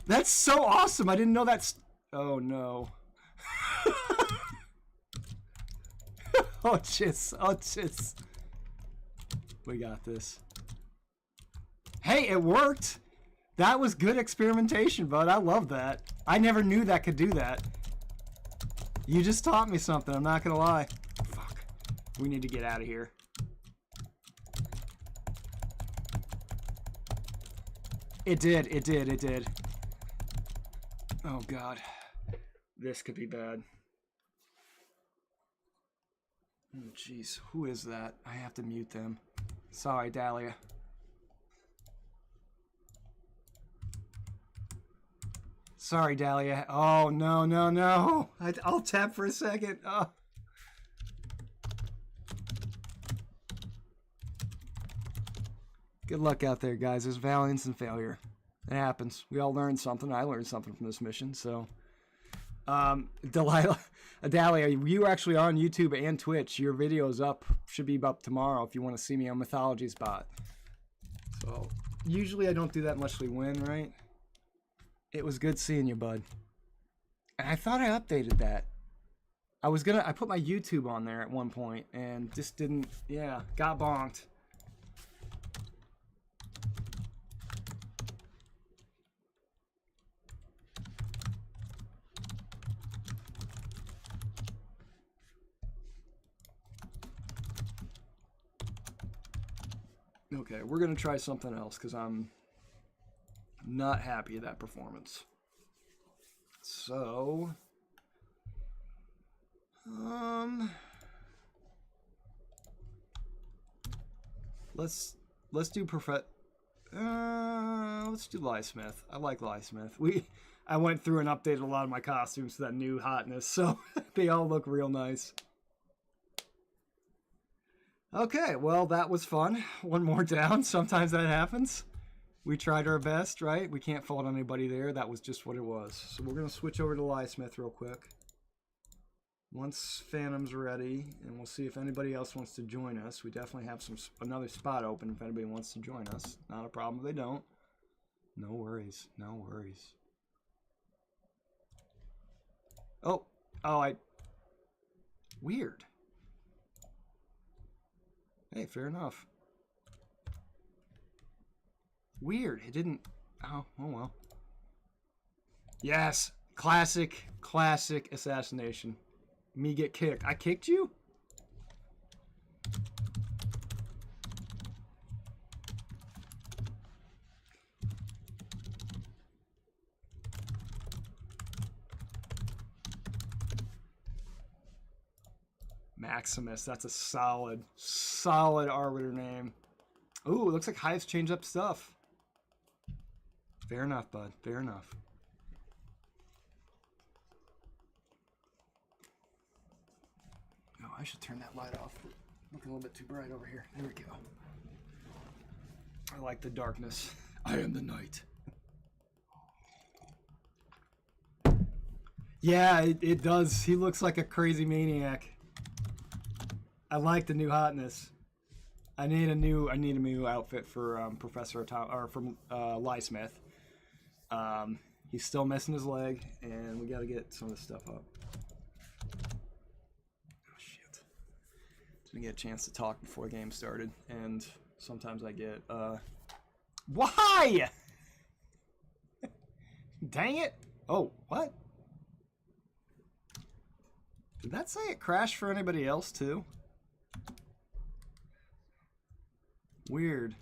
That's so awesome. I didn't know that's... Oh, no. Oh, jeez. Oh, jeez. We got this. Hey, it worked. That was good experimentation, bud. I love that. I never knew that could do that. You just taught me something. I'm not going to lie. Fuck. We need to get out of here. It did. It did. It did. Oh, God. This could be bad. Oh, jeez. Who is that? I have to mute them. Sorry, Dahlia. Sorry, Dahlia. Oh, no, no, no. I'll tap for a second. Oh. Good luck out there, guys. There's valiance and failure. It happens. We all learned something. I learned something from this mission, so... Dahlia, you actually on YouTube and Twitch. Your video's up. Should be up tomorrow if you want to see me on Mythology Spot. So, usually I don't do that unless we win, right? It was good seeing you, bud. And I thought I updated that. I put my YouTube on there at one point and just didn't, yeah, got bonked. Okay, we're going to try something else because I'm not happy with that performance. So, let's do let's do Lysmith. I like Lysmith. I went through and updated a lot of my costumes to that new hotness, so they all look real nice. Okay, well, that was fun. One more down. Sometimes that happens. We tried our best, right? We can't fault anybody there. That was just what it was. So we're going to switch over to Lysmith real quick. Once Phantom's ready, and we'll see if anybody else wants to join us. We definitely have another spot open if anybody wants to join us. Not a problem if they don't. No worries. No worries. Oh, weird. Hey, fair enough. Weird. It didn't... Oh well. Yes. Classic assassination. Me get kicked. I kicked you? Maximus. That's a solid arbiter name. Ooh, it looks like Hive's changed up stuff. Fair enough, bud. Fair enough. Oh, I should turn that light off. Looking a little bit too bright over here. There we go. I like the darkness. I am the night. Yeah, it does. He looks like a crazy maniac. I like the new hotness. I need a new outfit for Professor Tom or from Lysmith. He's still missing his leg, and we got to get some of this stuff up. Oh shit! Didn't get a chance to talk before the game started, and sometimes I get why? Dang it! Oh, what? Did that say it crashed for anybody else too? Weird.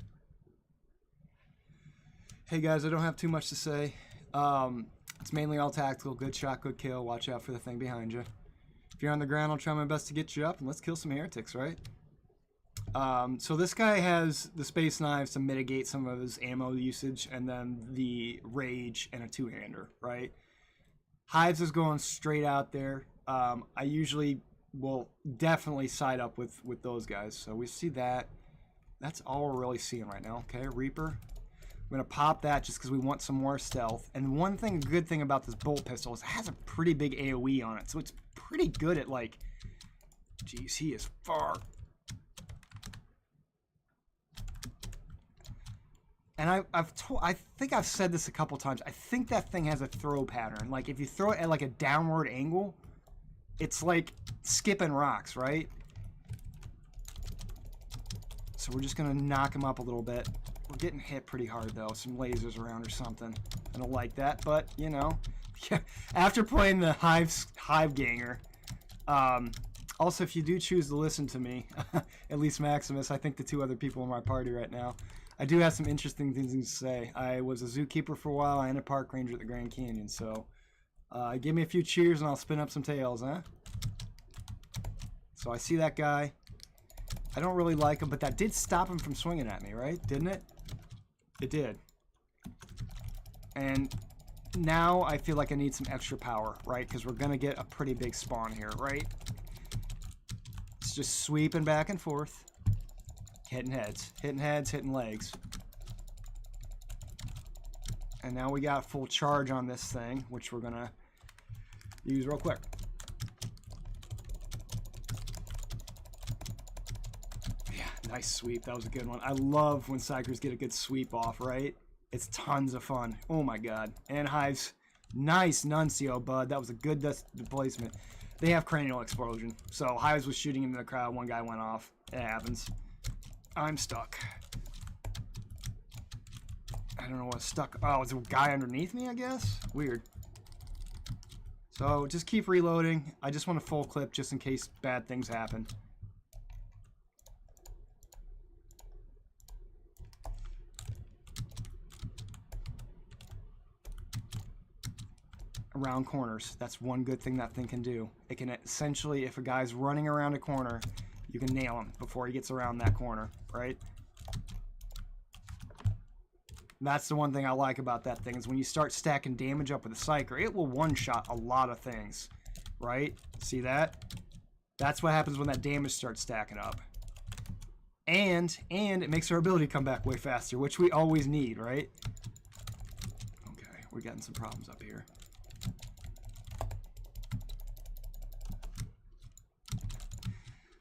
Hey guys, I don't have too much to say. It's mainly all tactical. Good shot, good kill. Watch out for the thing behind you. If you're on the ground, I'll try my best to get you up, and let's kill some heretics, right? So this guy has the space knives to mitigate some of his ammo usage, and then the rage and a two-hander, right? Hives is going straight out there. I usually will definitely side up with those guys, so we see that. That's all we're really seeing right now. Okay, Reaper. I'm going to pop that just because we want some more stealth. And one good thing about this bolt pistol is it has a pretty big AoE on it. So it's pretty good at, like... Jeez, he is far. And I think I've said this a couple times. I think that thing has a throw pattern. Like, if you throw it at, like, a downward angle, it's like skipping rocks, right? So we're just going to knock him up a little bit. We're getting hit pretty hard, though. Some lasers around or something. I don't like that, but, you know. After playing the Hive Ganger, also, if you do choose to listen to me, at least Maximus, I think the two other people in my party right now, I do have some interesting things to say. I was a zookeeper for a while and a park ranger at the Grand Canyon, so give me a few cheers and I'll spin up some tails, huh? So I see that guy. I don't really like him, but that did stop him from swinging at me, right? Didn't it? It did. And now I feel like I need some extra power, right? Because we're going to get a pretty big spawn here, right? It's just sweeping back and forth. Hitting heads, hitting legs. And now we got full charge on this thing, which we're going to use real quick. Nice sweep. That was a good one. I love when Psychers get a good sweep off, right? It's tons of fun. Oh my god. And Hives. Nice Nuncio, bud. That was a good displacement. They have cranial explosion. So Hives was shooting into the crowd. One guy went off. It happens. I'm stuck. I don't know what's stuck. Oh, it's a guy underneath me, I guess? Weird. So just keep reloading. I just want a full clip just in case bad things happen. around corners. That's one good thing that thing can do. It can essentially, if a guy's running around a corner, you can nail him before he gets around that corner, right? That's the one thing I like about that thing, is when you start stacking damage up with a Psyker, it will one-shot a lot of things, right? See that? That's what happens when that damage starts stacking up. And it makes our ability come back way faster, which we always need, right? Okay, we're getting some problems up here.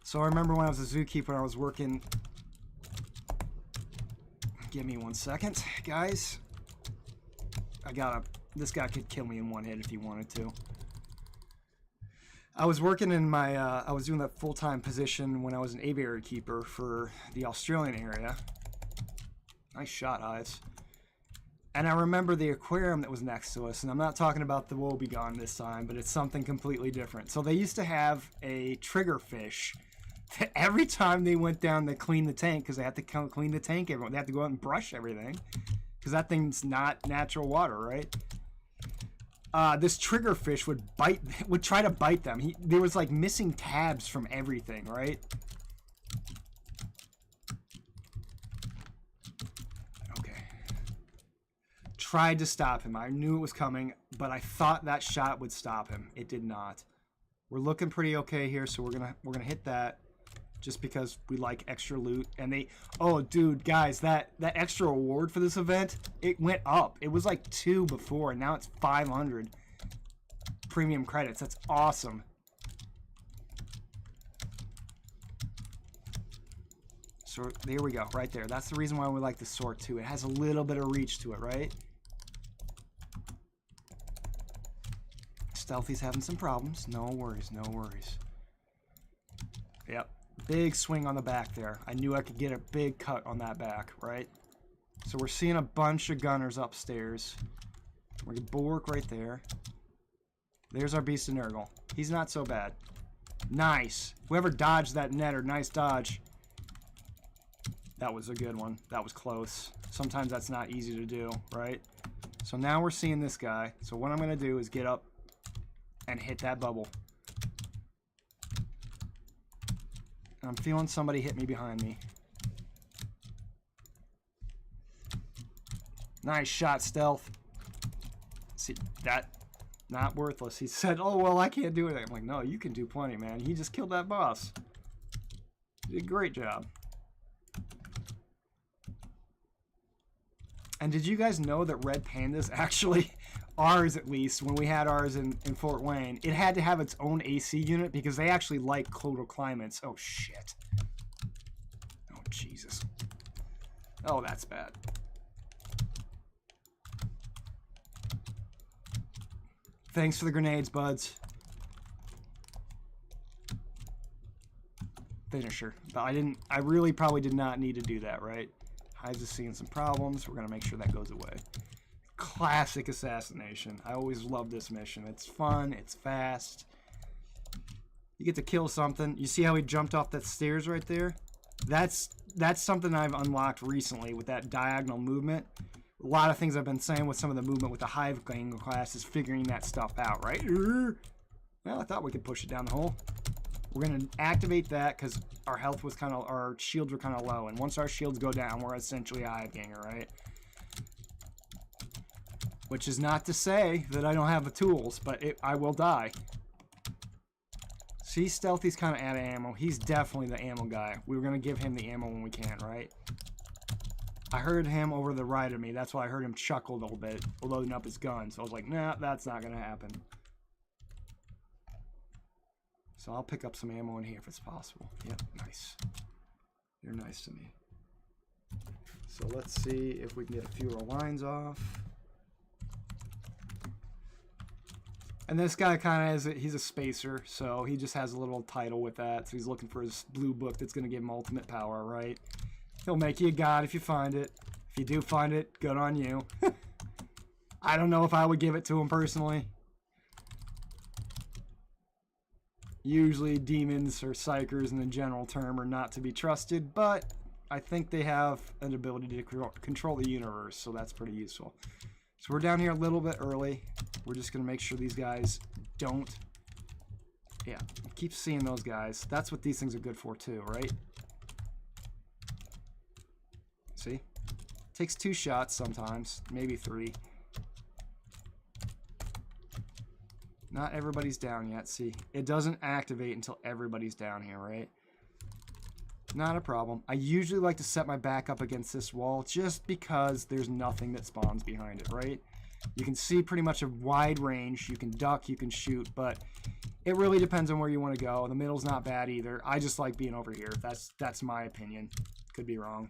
So I remember when I was a zookeeper, I was working... Give me 1 second, guys. This guy could kill me in one hit if he wanted to. I was working in my, I was doing that full-time position when I was an aviary keeper for the Australian area. Nice shot, Hives. And I remember the aquarium that was next to us, and I'm not talking about the woebegone this time, but it's something completely different. So they used to have a triggerfish that every time they went down to clean the tank, because they have to clean the tank, they have to go out and brush everything, because that thing's not natural water, right? This triggerfish would try to bite them. There was like missing tabs from everything, right? Okay. Tried to stop him. I knew it was coming, but I thought that shot would stop him. It did not. We're looking pretty okay here, so we're gonna hit that, just because we like extra loot. And oh dude, guys, that extra award for this event, it went up. It was like 2 before, and now it's 500 premium credits. That's awesome. So there we go, right there. That's the reason why we like the sword too. It has a little bit of reach to it, right? Stealthy's having some problems. No worries, no worries. Yep. Big swing on the back there. I knew I could get a big cut on that back, right? So we're seeing a bunch of gunners upstairs. We're gonna bulwark right there. There's our Beast of Nurgle. He's not so bad. Nice. Whoever dodged that netter, nice dodge. That was a good one. That was close. Sometimes that's not easy to do, right? So now we're seeing this guy. So what I'm gonna do is get up and hit that bubble. I'm feeling somebody hit me behind me. Nice shot, Stealth. See, that, not worthless. He said, oh, well, I can't do it. I'm like, no, you can do plenty, man. He just killed that boss. You did a great job. And did you guys know that Red Pandas actually, ours at least, when we had ours in Fort Wayne, it had to have its own AC unit because they actually like colder climates. Oh, shit. Oh, Jesus. Oh, that's bad. Thanks for the grenades, buds. Finisher. But I really probably did not need to do that, right? Hives is seeing some problems. We're going to make sure that goes away. Classic assassination. I always love this mission. It's fun. It's fast. You get to kill something. You see how he jumped off that stairs right there? That's something I've unlocked recently with that diagonal movement. A lot of things I've been saying with some of the movement with the Hive gang class is figuring that stuff out, right? Well, I thought we could push it down the hole. We're going to activate that because our health was our shields were kind of low. And once our shields go down, we're essentially a Hive ganger, right? Which is not to say that I don't have the tools, but I will die. See, Stealthy's kind of out of ammo. He's definitely the ammo guy. We were going to give him the ammo when we can, right? I heard him over the right of me. That's why I heard him chuckle a little bit, loading up his gun. So I was like, nah, that's not going to happen. So I'll pick up some ammo in here if it's possible. Yep, nice. You're nice to me. So let's see if we can get a few more lines off. And this guy kind of he's a spacer, so he just has a little title with that. So he's looking for his blue book that's going to give him ultimate power, right? He'll make you a god if you find it. If you do find it, good on you. I don't know if I would give it to him personally. Usually demons or psychers in the general term are not to be trusted, but I think they have an ability to control the universe, so that's pretty useful. So we're down here a little bit early. We're just going to make sure these guys don't... Yeah, keep seeing those guys. That's what these things are good for too, right? See? Takes 2 shots sometimes, maybe 3. Not everybody's down yet. See, it doesn't activate until everybody's down here, right? Not a problem. I usually like to set my back up against this wall just because there's nothing that spawns behind it, right? You can see pretty much a wide range. You can duck, you can shoot, but it really depends on where you want to go. The middle's not bad either. I just like being over here. That's my opinion. Could be wrong.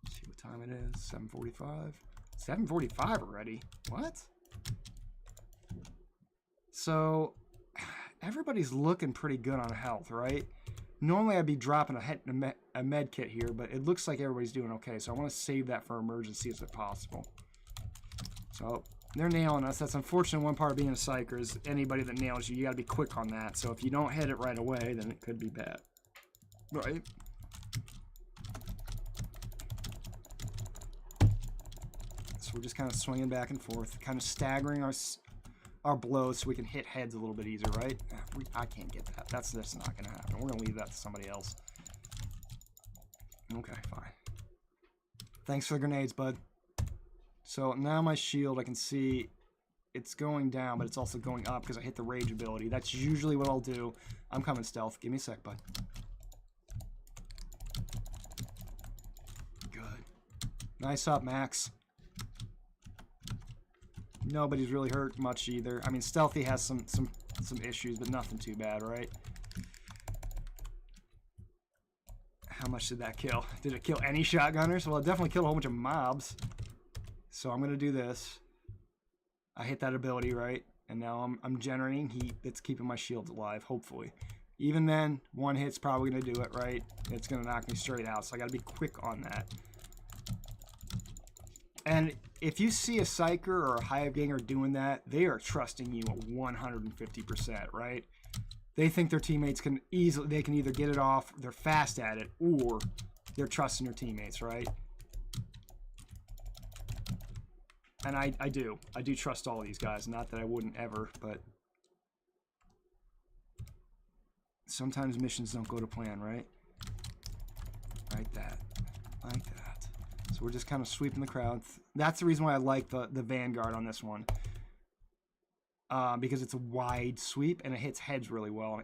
Let's see what time it is. 7:45. 7:45 already. What? So everybody's looking pretty good on health, right? Normally I'd be dropping a med kit here, but it looks like everybody's doing okay. So I want to save that for emergencies if possible. So they're nailing us. That's unfortunate. One part of being a psyker is anybody that nails you, you got to be quick on that. So if you don't hit it right away, then it could be bad. Right? So we're just kind of swinging back and forth, kind of staggering our blows so we can hit heads a little bit easier, right? I can't get that. That's not going to happen. We're going to leave that to somebody else. Okay, fine. Thanks for the grenades, bud. So now my shield, I can see it's going down, but it's also going up because I hit the rage ability. That's usually what I'll do. I'm coming stealth. Give me a sec, bud. Good. Nice up, Max. Nobody's really hurt much either. I mean, Stealthy has some issues, but nothing too bad, right? How much did that kill? Did it kill any shotgunners? Well, it definitely killed a whole bunch of mobs. So I'm going to do this. I hit that ability, right? And now I'm generating heat that's keeping my shields alive, hopefully. Even then, one hit's probably going to do it, right? It's going to knock me straight out, so I got to be quick on that. And if you see a psyker or a hive ganger doing that, they are trusting you at 150%, right? They think their teammates can either get it off, they're fast at it, or they're trusting their teammates, right? And I do trust all of these guys. Not that I wouldn't ever, but sometimes missions don't go to plan, right? Like that. Like that. So we're just kind of sweeping the crowd. That's the reason why I like the Vanguard on this one. Because it's a wide sweep and it hits heads really well.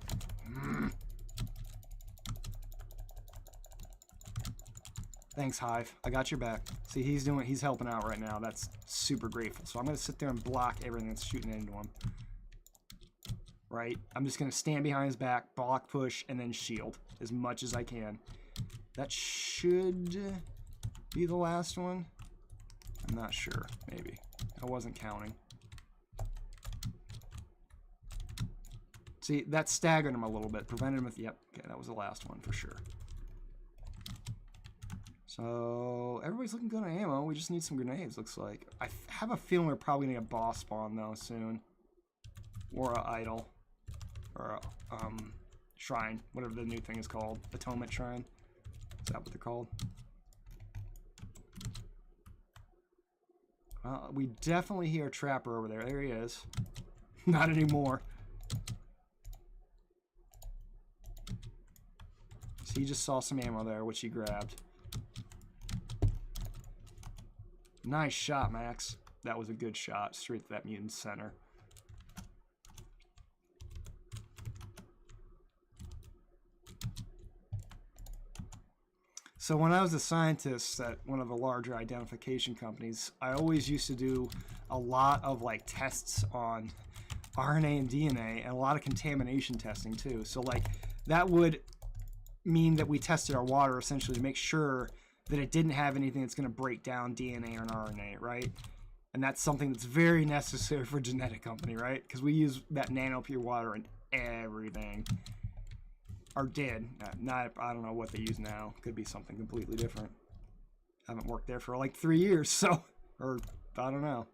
Thanks, Hive. I got your back. See, he's helping out right now. That's super grateful. So I'm going to sit there and block everything that's shooting into him. Right? I'm just going to stand behind his back, block, push, and then shield as much as I can. That should be the last one. I'm not sure. Maybe. I wasn't counting. See, that staggered him a little bit. Prevented him with... Yep. Okay, that was the last one for sure. So, everybody's looking good on ammo. We just need some grenades, looks like. I have a feeling we're probably going to get a boss spawn, though, soon. Or a idol. Or a shrine. Whatever the new thing is called. Atonement Shrine. Is that what they're called? We definitely hear a trapper over there. There he is. Not anymore. So he just saw some ammo there, which he grabbed. Nice shot, Max. That was a good shot. Straight to that mutant's center. So when I was a scientist at one of the larger identification companies, I always used to do a lot of like tests on RNA and DNA and a lot of contamination testing too. So like that would mean that we tested our water essentially to make sure that it didn't have anything that's going to break down DNA or RNA, right? And that's something that's very necessary for a genetic company, right? Because we use that nano-pure water in everything. Or did. Not, I don't know what they use now. Could be something completely different. I haven't worked there for like 3 years, so... Or, I don't know.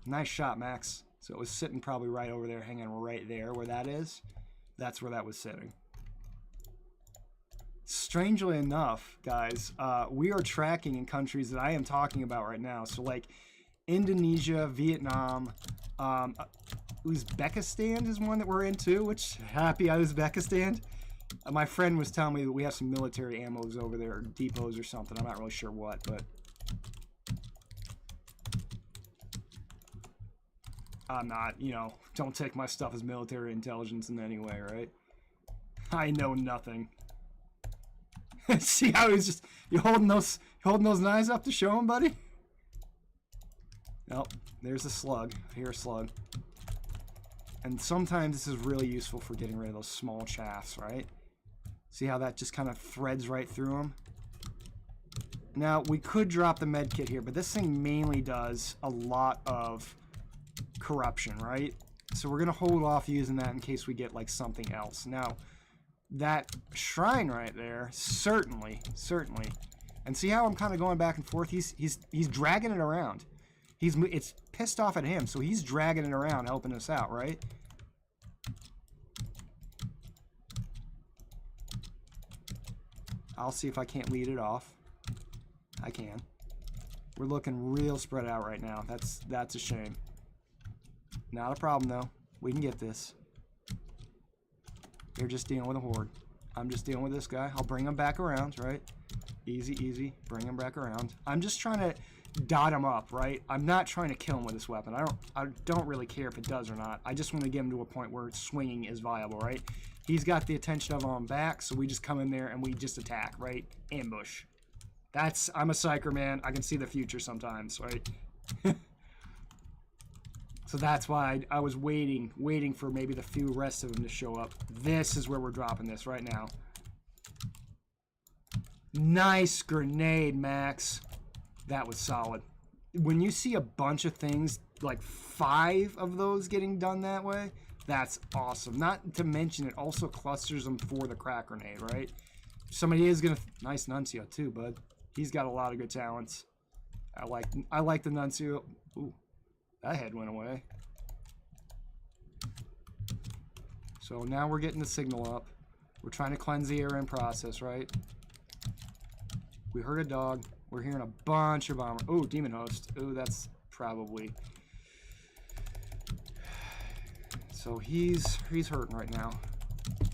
Nice shot, Max. So it was sitting probably right over there, hanging right there where that is. That's where that was sitting. Strangely enough, guys, we are tracking in countries that I am talking about right now. So, like, Indonesia, Vietnam, Uzbekistan is one that we're in too, which happy Uzbekistan. My friend was telling me that we have some military ammos over there, or depots or something. I'm not really sure what, but I'm not, you know, don't take my stuff as military intelligence in any way, right? I know nothing. See how he's just, you holding those knives up to show him, buddy? Nope, there's a slug. I hear a slug. And sometimes this is really useful for getting rid of those small chaffs, right? See how that just kind of threads right through them? Now, we could drop the med kit here, but this thing mainly does a lot of corruption, right? So we're going to hold off using that in case we get like something else. Now, that shrine right there, certainly. And see how I'm kind of going back and forth? He's dragging it around. It's pissed off at him, so he's dragging it around, helping us out, right? I'll see if I can't lead it off. I can. We're looking real spread out right now. That's a shame. Not a problem, though. We can get this. You're just dealing with a horde. I'm just dealing with this guy. I'll bring him back around, right? Easy, easy. Bring him back around. I'm just trying to dot him up, right? I'm not trying to kill him with this weapon. I don't really care if it does or not. I just want to get him to a point where swinging is viable, right? He's got the attention of him back, so we just come in there and we just attack, right? Ambush. I'm a psyker, man. I can see the future sometimes, right? So that's why I was waiting for maybe the few rest of them to show up. This is where we're dropping this right now. Nice grenade, Max. That was solid. When you see a bunch of things, like 5 of those getting done that way, that's awesome. Not to mention it also clusters them for the crack grenade, right? Somebody is gonna... Nice Nuncio too, bud. He's got a lot of good talents. I like the Nuncio. Ooh, that head went away. So now we're getting the signal up. We're trying to cleanse the area in process, right? We heard a dog. We're hearing a bunch of armor. Oh, Demon Host. Oh, that's probably... So he's hurting right now.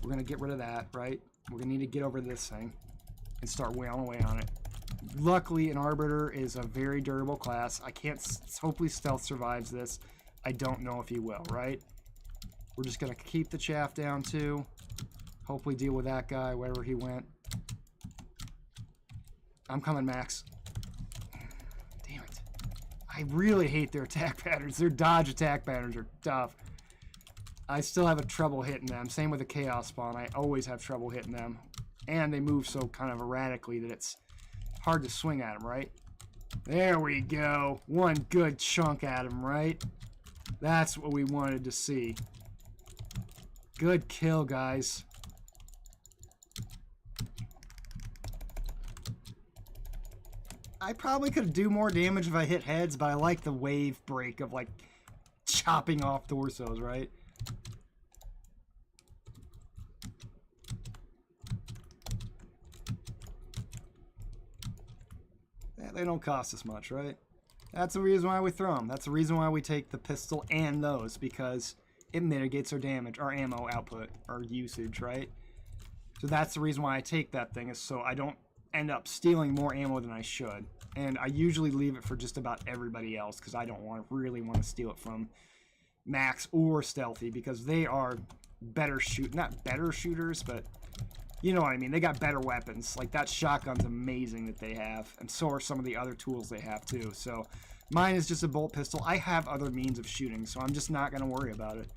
We're going to get rid of that, right? We're going to need to get over this thing and start wailing away on it. Luckily, an Arbiter is a very durable class. I can't... Hopefully Stealth survives this. I don't know if he will, right? We're just going to keep the chaff down, too. Hopefully deal with that guy, wherever he went. I'm coming, Max. Damn it. I really hate their attack patterns. Their dodge attack patterns are tough. I still have trouble hitting them. Same with the Chaos Spawn. I always have trouble hitting them. And they move so kind of erratically that it's hard to swing at them, right? There we go. One good chunk at him, right? That's what we wanted to see. Good kill, guys. I probably could do more damage if I hit heads, but I like the wave break of, like, chopping off torsos, right? They don't cost us much, right? That's the reason why we throw them. That's the reason why we take the pistol and those, because it mitigates our damage, our ammo output, our usage, right? So that's the reason why I take that thing, is so I don't end up stealing more ammo than I should. And I usually leave it for just about everybody else, because I don't really want to steal it from Max or Stealthy, because they are better not better shooters, but you know what I mean. They got better weapons. Like, that shotgun's amazing that they have, and so are some of the other tools they have too. So mine is just a bolt pistol. I have other means of shooting, so I'm just not going to worry about it.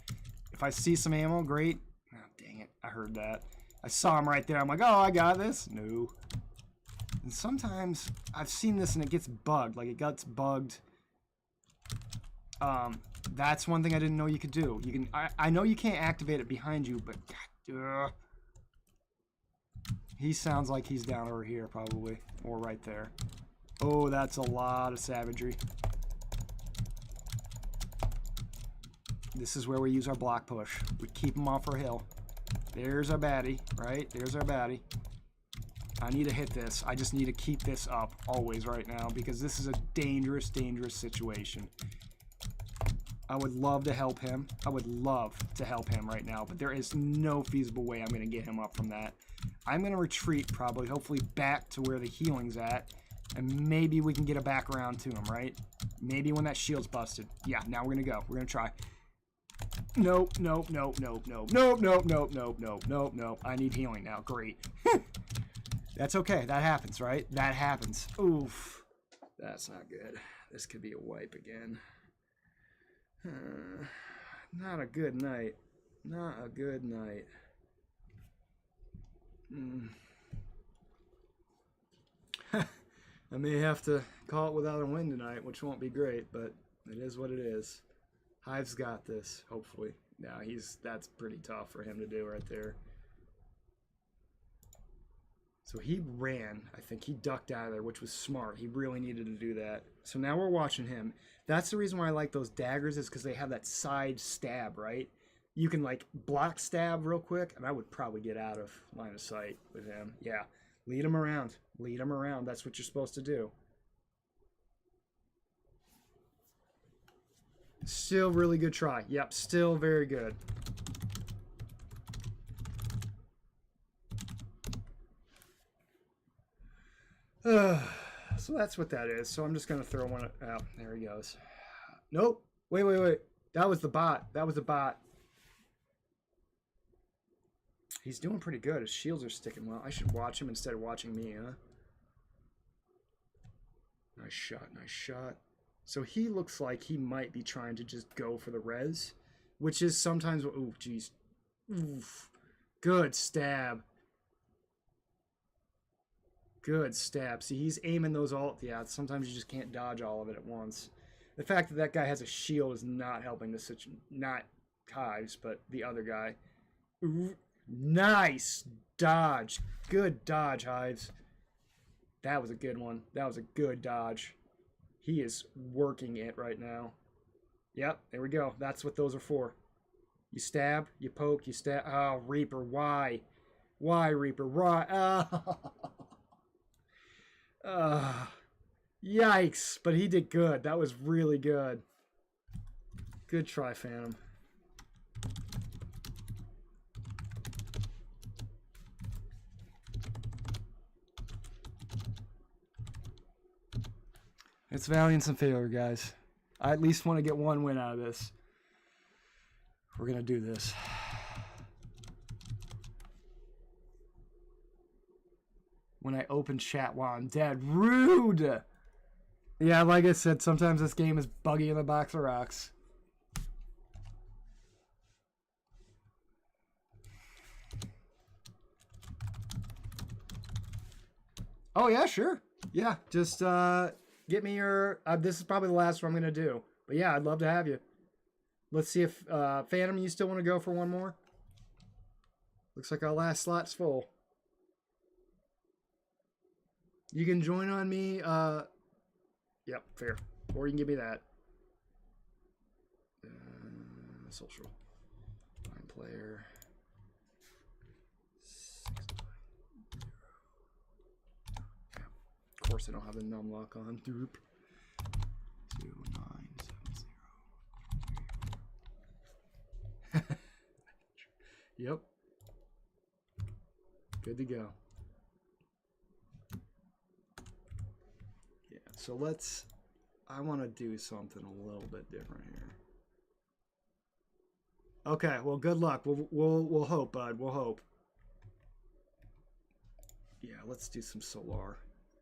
If I see some ammo, great. Oh, dang it. I heard that. I saw him right there. I'm like, oh, I got this. No. And sometimes I've seen this and it gets bugged. Like, it gets bugged. That's one thing I didn't know you could do. You can. I know you can't activate it behind you, but God, he sounds like he's down over here probably, or right there. Oh, that's a lot of savagery. This is where we use our block push. We keep him off our hill. There's our baddie, right? There's our baddie. I need to hit this. I just need to keep this up always right now because this is a dangerous, dangerous situation. I would love to help him. I would love to help him right now, but there is no feasible way I'm going to get him up from that. I'm going to retreat probably, hopefully back to where the healing's at, and maybe we can get a back around to him, right? Maybe when that shield's busted. Yeah, now we're going to go. We're going to try. Nope, nope, nope, nope, nope, nope, nope, nope, nope, nope, nope, nope. I need healing now. Great. That's okay. That happens, right? That happens. Oof. That's not good. This could be a wipe again. Not a good night. Not a good night. I may have to call it without a win tonight, which won't be great, but it is what it is. Hive's got this, hopefully. Now that's pretty tough for him to do right there. So he ran. I think he ducked out of there, which was smart. He really needed to do that. So now we're watching him. That's the reason why I like those daggers, is because they have that side stab, right? You can like block stab real quick, and I would probably get out of line of sight with him. Yeah, lead him around. Lead him around. That's what you're supposed to do. Still really good try. Yep, still very good. So that's what that is. So I'm just going to throw one out. There he goes. Nope. Wait, wait, wait. That was the bot. That was the bot. He's doing pretty good. His shields are sticking well. I should watch him instead of watching me, huh? Nice shot. Nice shot. So he looks like he might be trying to just go for the res, which is sometimes... Ooh, jeez. Oof. Good stab. Good stab. See, he's aiming those all... Yeah, sometimes you just can't dodge all of it at once. The fact that that guy has a shield is not helping the situation. Not Hives, but the other guy. Ooh, nice dodge. Good dodge, Hives. That was a good one. That was a good dodge. He is working it right now. Yep, there we go. That's what those are for. You stab, you poke, you stab. Oh, Reaper, why? Why, Reaper? Why? Yikes, but he did good. That was really good. Good try, Phantom. It's valiance and failure, guys. I at least want to get one win out of this. We're going to do this. When I open chat while I'm dead. Rude! Yeah, like I said, sometimes this game is buggy in the box of rocks. Oh, yeah, sure. Yeah, just get me your... this is probably the last one I'm going to do. But yeah, I'd love to have you. Let's see if... Phantom, you still want to go for one more? Looks like our last slot's full. You can join on me. Yep, fair. Or you can give me that. Social. Find player. 690. Yeah. Of course, I don't have the num lock on. Doop. 2970. Yep. Good to go. So let's, I want to do something a little bit different here. Okay, well, good luck. We'll hope, bud. We'll hope. Yeah, let's do some Solar.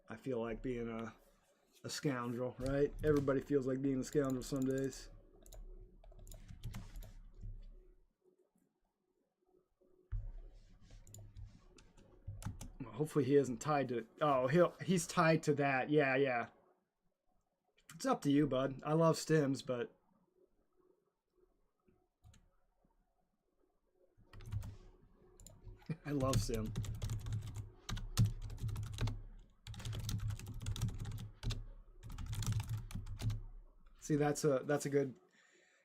I feel like being a scoundrel, right? Everybody feels like being a scoundrel some days. Well, hopefully he isn't tied to, oh, he's tied to that. Yeah, yeah. It's up to you, bud. I love stims, but... I love stim. See, that's a good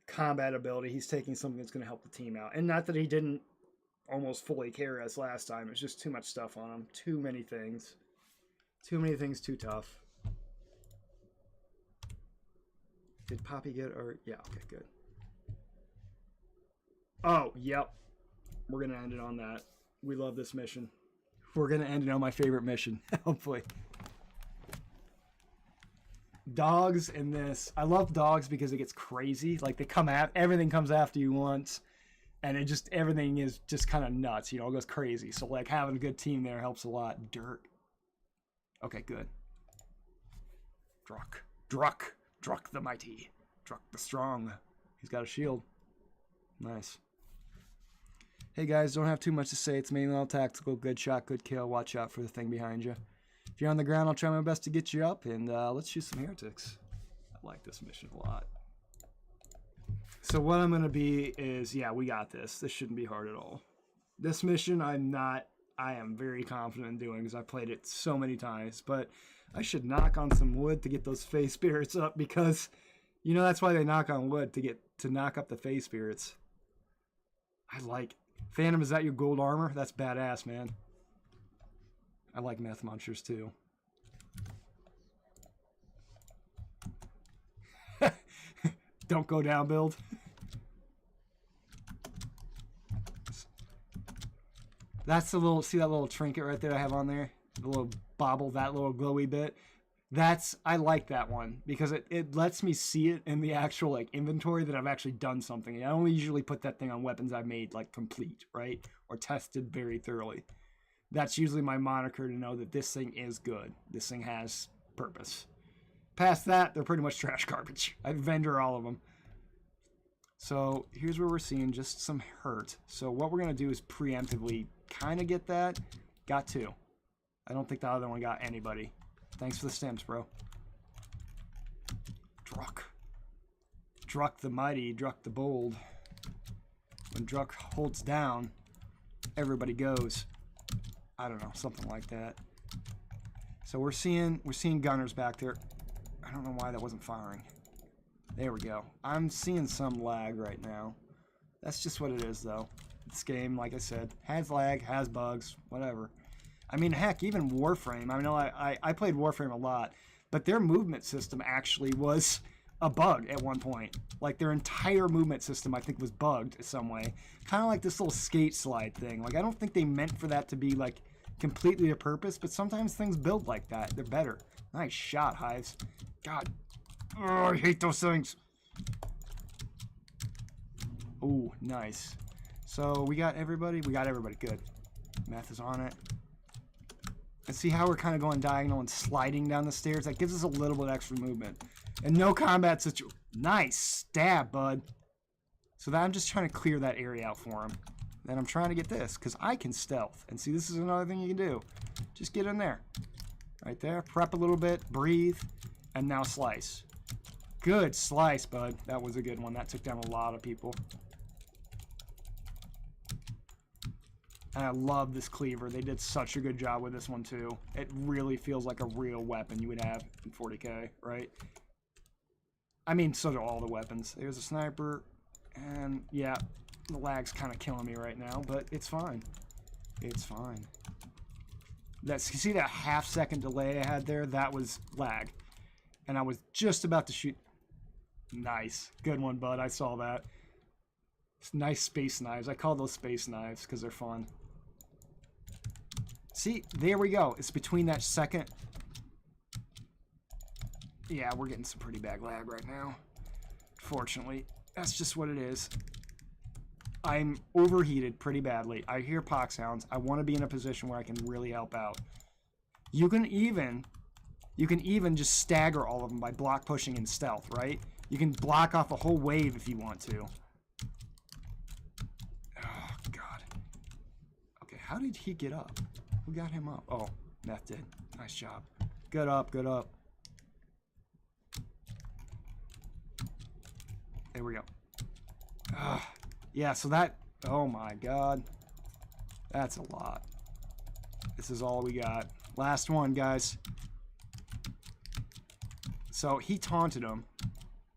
combat ability. He's taking something that's going to help the team out. And not that he didn't almost fully carry us last time. It's just too much stuff on him. Too many things. Too many things, too tough. Did Poppy get or yeah, okay, good. Oh, yep. We're gonna end it on that. We love this mission. We're gonna end it on my favorite mission, hopefully. Dogs in this. I love dogs because it gets crazy. Like they come at everything comes after you once. And it just everything is just kind of nuts, you know, it goes crazy. So like having a good team there helps a lot. Dirt. Okay, good. Druck the mighty. Druck the strong. He's got a shield. Nice. Hey guys, don't have too much to say. It's mainly all tactical. Good shot, good kill. Watch out for the thing behind you. If you're on the ground, I'll try my best to get you up. And let's shoot some heretics. I like this mission a lot. So what I'm going to be is, yeah, we got this. This shouldn't be hard at all. This mission I am very confident in doing because I played it so many times. But I should knock on some wood to get those phase spirits up because, you know, that's why they knock on wood, to knock up the phase spirits. I like... Phantom, is that your gold armor? That's badass, man. I like meth munchers too. Don't go down, build. That's the little, see that little trinket right there I have on there? The little bobble, that little glowy bit. That's, I like that one because it lets me see it in the actual like inventory that I've actually done something. I only usually put that thing on weapons I've made like complete, right? Or tested very thoroughly. That's usually my moniker to know that this thing is good. This thing has purpose. Past that, they're pretty much trash garbage. I vendor all of them. So here's where we're seeing just some hurt. So what we're going to do is preemptively kind of get that. Got two. I don't think the other one got anybody. Thanks for the stems, bro. Druck the mighty, Druck the bold. When Druck holds down, everybody goes. I don't know, something like that. So we're seeing gunners back there. I don't know why that wasn't firing. There we go. I'm seeing some lag right now. That's just what it is, though. This game, like I said, has lag, has bugs, whatever. I mean, heck, even Warframe. I know I played Warframe a lot, but their movement system actually was a bug at one point. Like, their entire movement system, I think, was bugged in some way. Kind of like this little skate slide thing. Like, I don't think they meant for that to be, like, completely a purpose, but sometimes things build like that. They're better. Nice shot, Hives. God. Oh, I hate those things. Oh, nice. So, we got everybody? We got everybody. Good. Math is on it. And see how we're kind of going diagonal and sliding down the stairs? That gives us a little bit extra movement. And no combat situation. Nice stab, bud. So that I'm just trying to clear that area out for him. Then I'm trying to get this, because I can stealth. And see, this is another thing you can do. Just get in there. Right there. Prep a little bit. Breathe. And now slice. Good slice, bud. That was a good one. That took down a lot of people. And I love this cleaver. They did such a good job with this one, too. It really feels like a real weapon you would have in 40k, right? I mean, so do all the weapons. There's a sniper. And, yeah, the lag's kind of killing me right now, but it's fine. It's fine. You see that half-second delay I had there? That was lag. And I was just about to shoot. Nice. Good one, bud. I saw that. It's nice space knives. I call those space knives because they're fun. See, there we go. It's between that second. Yeah, we're getting some pretty bad lag right now. Fortunately, that's just what it is. I'm overheated pretty badly. I hear pox sounds. I want to be in a position where I can really help out. You can even just stagger all of them by block pushing and stealth, right? You can block off a whole wave if you want to. Oh, God. Okay, how did he get up? Who got him up? Oh, Meth did. Nice job. Good up, good up. There we go. Yeah, so that... Oh, my God. That's a lot. This is all we got. Last one, guys. So he taunted him.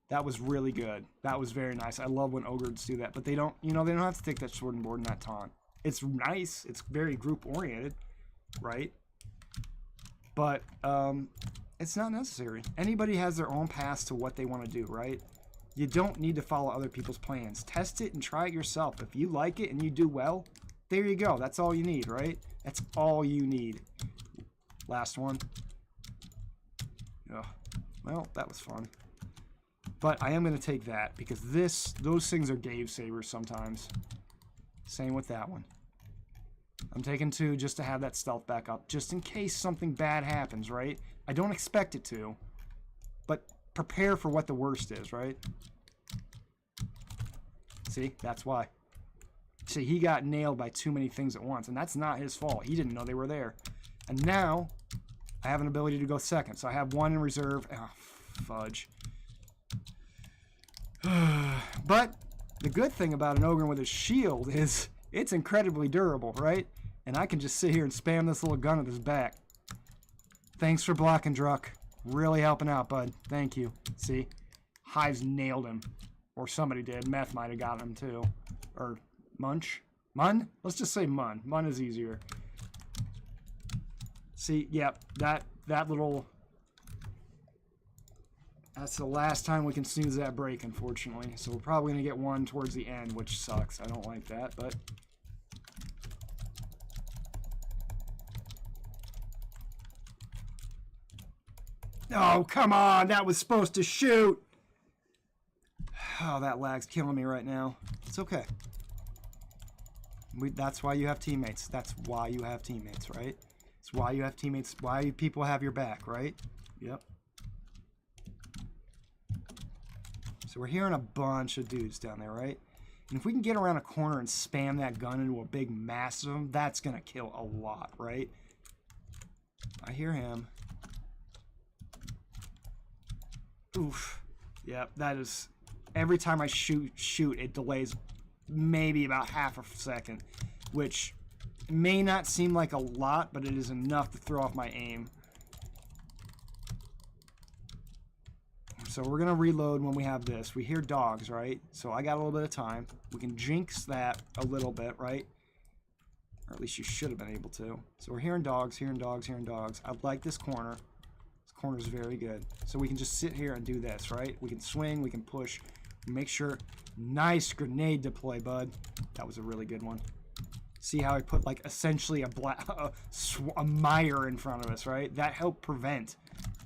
That was really good. That was very nice. I love when ogres do that, but they don't, you know, they don't have to take that sword and board and that taunt. It's nice. It's very group oriented, right? But it's not necessary. Anybody has their own path to what they want to do, right? You don't need to follow other people's plans. Test it and try it yourself. If you like it and you do well, there you go. That's all you need, right? That's all you need. Last one. Ugh. Well, that was fun. But I am going to take that because those things are Dave Sabers sometimes. Same with that one. I'm taking 2 just to have that stealth back up, just in case something bad happens, right? I don't expect it to, but prepare for what the worst is, right? See, that's why. See, he got nailed by too many things at once, and that's not his fault. He didn't know they were there. And now, I have an ability to go second, so I have 1 in reserve. Oh, fudge. But the good thing about an ogre with a shield is it's incredibly durable, right? And I can just sit here and spam this little gun at his back. Thanks for blocking, Druck. Really helping out, bud. Thank you. See? Hives nailed him. Or somebody did. Meth might have got him, too. Or Munch? Mun? Let's just say Mun. Mun is easier. See? Yep. That little... That's the last time we can snooze that break, unfortunately. So we're probably going to get 1 towards the end, which sucks. I don't like that, but... Oh, come on! That was supposed to shoot! Oh, that lag's killing me right now. It's okay. That's why you have teammates. That's why you have teammates, right? It's why you have teammates. Why people have your back, right? Yep. So we're hearing a bunch of dudes down there, right? And if we can get around a corner and spam that gun into a big mass of them, that's going to kill a lot, right? I hear him. Oof. Yep, that is... Every time I shoot, it delays maybe about half a second, which may not seem like a lot, but it is enough to throw off my aim. So we're going to reload when we have this. We hear dogs, right? So I got a little bit of time. We can jinx that a little bit, right? Or at least you should have been able to. So we're hearing dogs, hearing dogs, hearing dogs. I like this corner. This corner is very good. So we can just sit here and do this, right? We can swing, we can push. Make sure. Nice grenade deploy, bud. That was a really good one. See how I put like essentially a mire in front of us, right? That helped prevent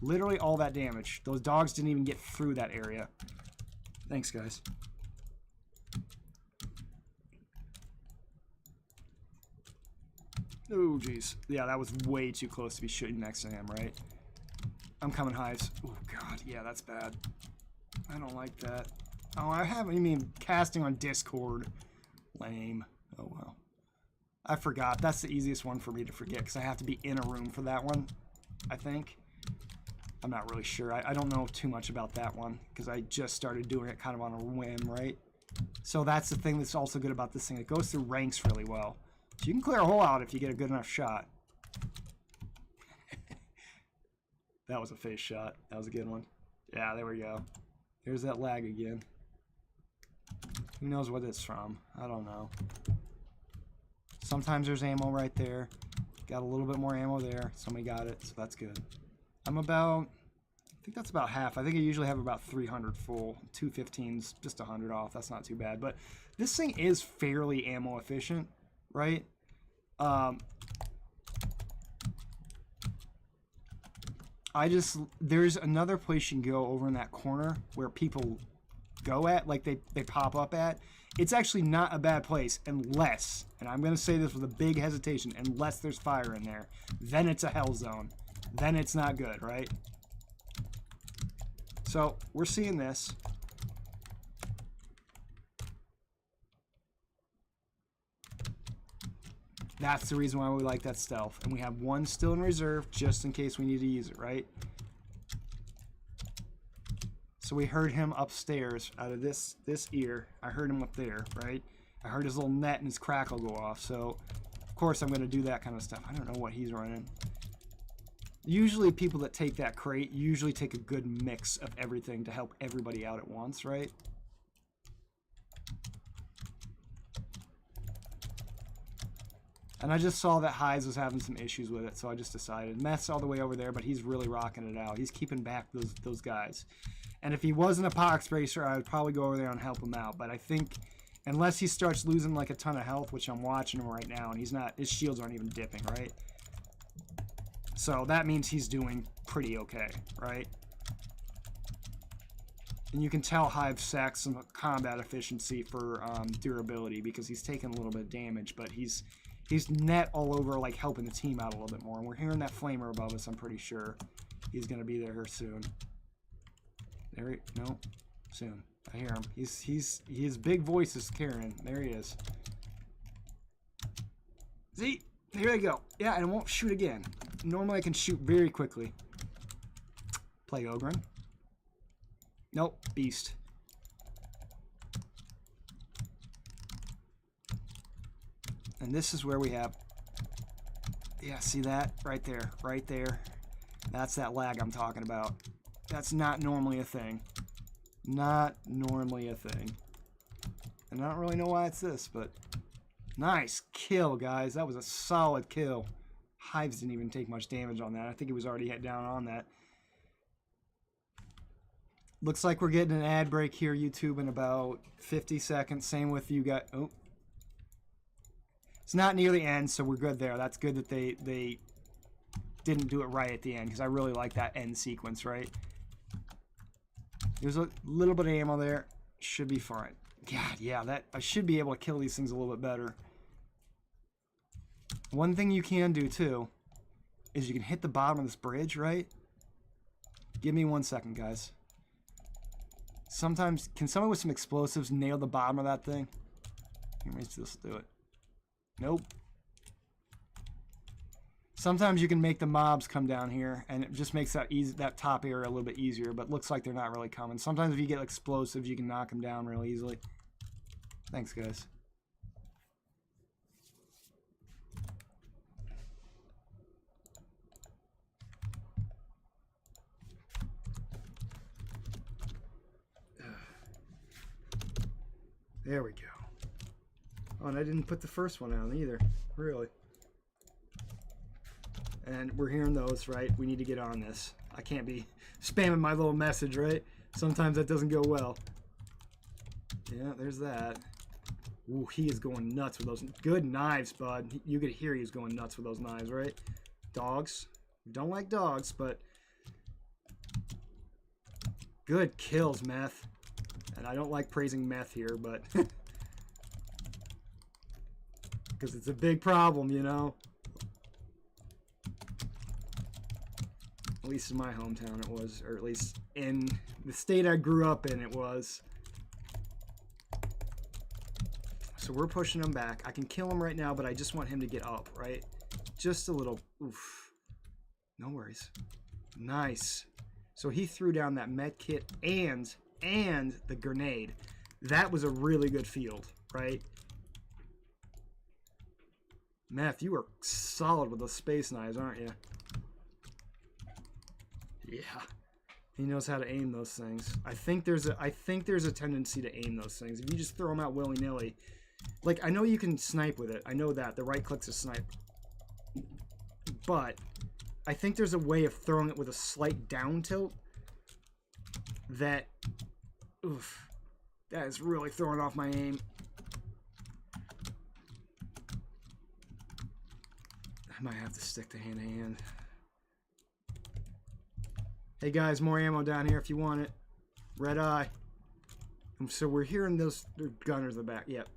literally all that damage. Those dogs didn't even get through that area. Thanks, guys. Oh, jeez. Yeah, that was way too close to be shooting next to him, right? I'm coming, Hives. Oh, God. Yeah, that's bad. I don't like that. Oh, I haven't even casting on Discord. Lame. Oh, well. I forgot. That's the easiest one for me to forget because I have to be in a room for that one, I think. I'm not really sure. I don't know too much about that one because I just started doing it kind of on a whim, right? So that's the thing that's also good about this thing. It goes through ranks really well. So you can clear a hole out if you get a good enough shot. That was a face shot. That was a good one. Yeah, there we go. Here's that lag again. Who knows what it's from? I don't know. Sometimes there's ammo right there. Got a little bit more ammo there. Somebody got it, so that's good. I'm about, I think that's about half. I think I usually have about 300 full. 215's just 100 off. That's not too bad. But this thing is fairly ammo efficient, right? There's another place you can go over in that corner where people go at, like they pop up at. It's actually not a bad place unless, and I'm going to say this with a big hesitation, unless there's fire in there. Then it's a hell zone. Then it's not good, right? So we're seeing this. That's the reason why we like that stealth. And we have 1 still in reserve just in case we need to use it, right? So we heard him upstairs out of this ear. I heard him up there, right? I heard his little net and his crackle go off. So, of course, I'm going to do that kind of stuff. I don't know what he's running. Usually people that take that crate usually take a good mix of everything to help everybody out at once, right? And I just saw that Hives was having some issues with it, so I just decided. Meth's all the way over there, but he's really rocking it out. He's keeping back those guys. And if he wasn't a pox racer, I would probably go over there and help him out. But I think, unless he starts losing like a ton of health, which I'm watching him right now, and he's not, his shields aren't even dipping, right? So that means he's doing pretty okay, right? And you can tell Hive sacks some combat efficiency for durability because he's taking a little bit of damage, but he's net all over, like, helping the team out a little bit more. And we're hearing that flamer above us, I'm pretty sure. He's going to be there here soon. There he... No. Soon. I hear him. His big voice is carrying. There he is. See? Here they go. Yeah, and it won't shoot again. Normally I can shoot very quickly. Play Ogren. Nope. Beast. And this is where we have, yeah, see that? Right there, right there. That's that lag I'm talking about. That's not normally a thing. Not normally a thing. And I don't really know why it's this, but nice kill, guys. That was a solid kill. Hives didn't even take much damage on that. I think he was already hit down on that. Looks like we're getting an ad break here, YouTube, in about 50 seconds. Same with you guys. Oh. It's not near the end, so we're good there. That's good that they didn't do it right at the end, because I really like that end sequence, right? There's a little bit of ammo there. Should be fine. God, yeah, that I should be able to kill these things a little bit better. One thing you can do, too, is you can hit the bottom of this bridge, right? Give me 1 second, guys. Sometimes, can someone with some explosives nail the bottom of that thing? Let me just do it. Nope. Sometimes you can make the mobs come down here, and it just makes that top area a little bit easier, but looks like they're not really coming. Sometimes if you get explosives, you can knock them down real easily. Thanks, guys. There we go. Oh, and I didn't put the first one on either. Really. And we're hearing those, right? We need to get on this. I can't be spamming my little message, right? Sometimes that doesn't go well. Yeah, there's that. Ooh, he is going nuts with those. Good knives, bud. You could hear he's going nuts with those knives, right? Dogs. Don't like dogs, but good kills, Meth. And I don't like praising Meth here, but because it's a big problem, you know. At least in my hometown it was, or at least in the state I grew up in it was. So we're pushing him back. I can kill him right now, but I just want him to get up, right? Just a little, oof. No worries. Nice. So he threw down that med kit and the grenade. That was a really good field, right? Meth, you are solid with those space knives, aren't you? Yeah. He knows how to aim those things. I think there's a tendency to aim those things. If you just throw them out willy-nilly. Like, I know you can snipe with it. I know that. The right click's a snipe. But I think there's a way of throwing it with a slight down tilt that, oof, that is really throwing off my aim. I might have to stick to hand-to-hand. Hey guys, more ammo down here if you want it. Red eye. So we're hearing those gunners in the back. Yep.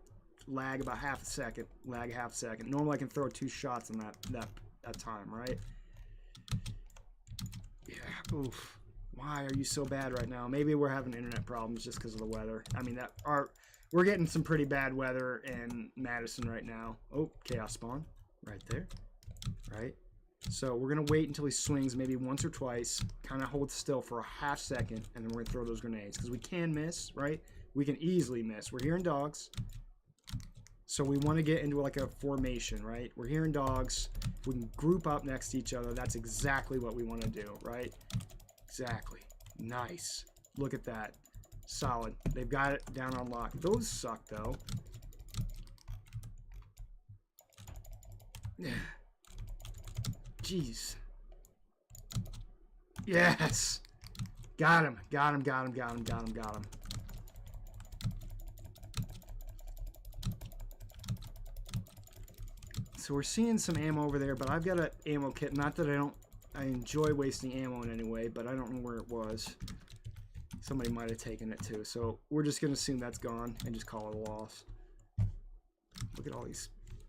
Lag about half a second. Lag half a second. Normally I can throw 2 shots in that time, right? Yeah. Oof. Why are you so bad right now? Maybe we're having internet problems just because of the weather. I mean, we're getting some pretty bad weather in Madison right now. Oh, chaos spawn. Right there. Right? So we're going to wait until he swings maybe once or twice, kind of hold still for a half second, and then we're going to throw those grenades. Because we can miss, right? We can easily miss. We're hearing dogs. So we want to get into like a formation, right? We're hearing dogs. We can group up next to each other. That's exactly what we want to do, right? Exactly. Nice. Look at that. Solid. They've got it down on lock. Those suck, though. Jeez. Yes. Got him. Got him. Got him. Got him. Got him. Got him. So we're seeing some ammo over there, but I've got an ammo kit. Not that I enjoy wasting ammo in any way, but I don't know where it was. Somebody might have taken it too. So we're just going to assume that's gone and just call it a loss. Look at all these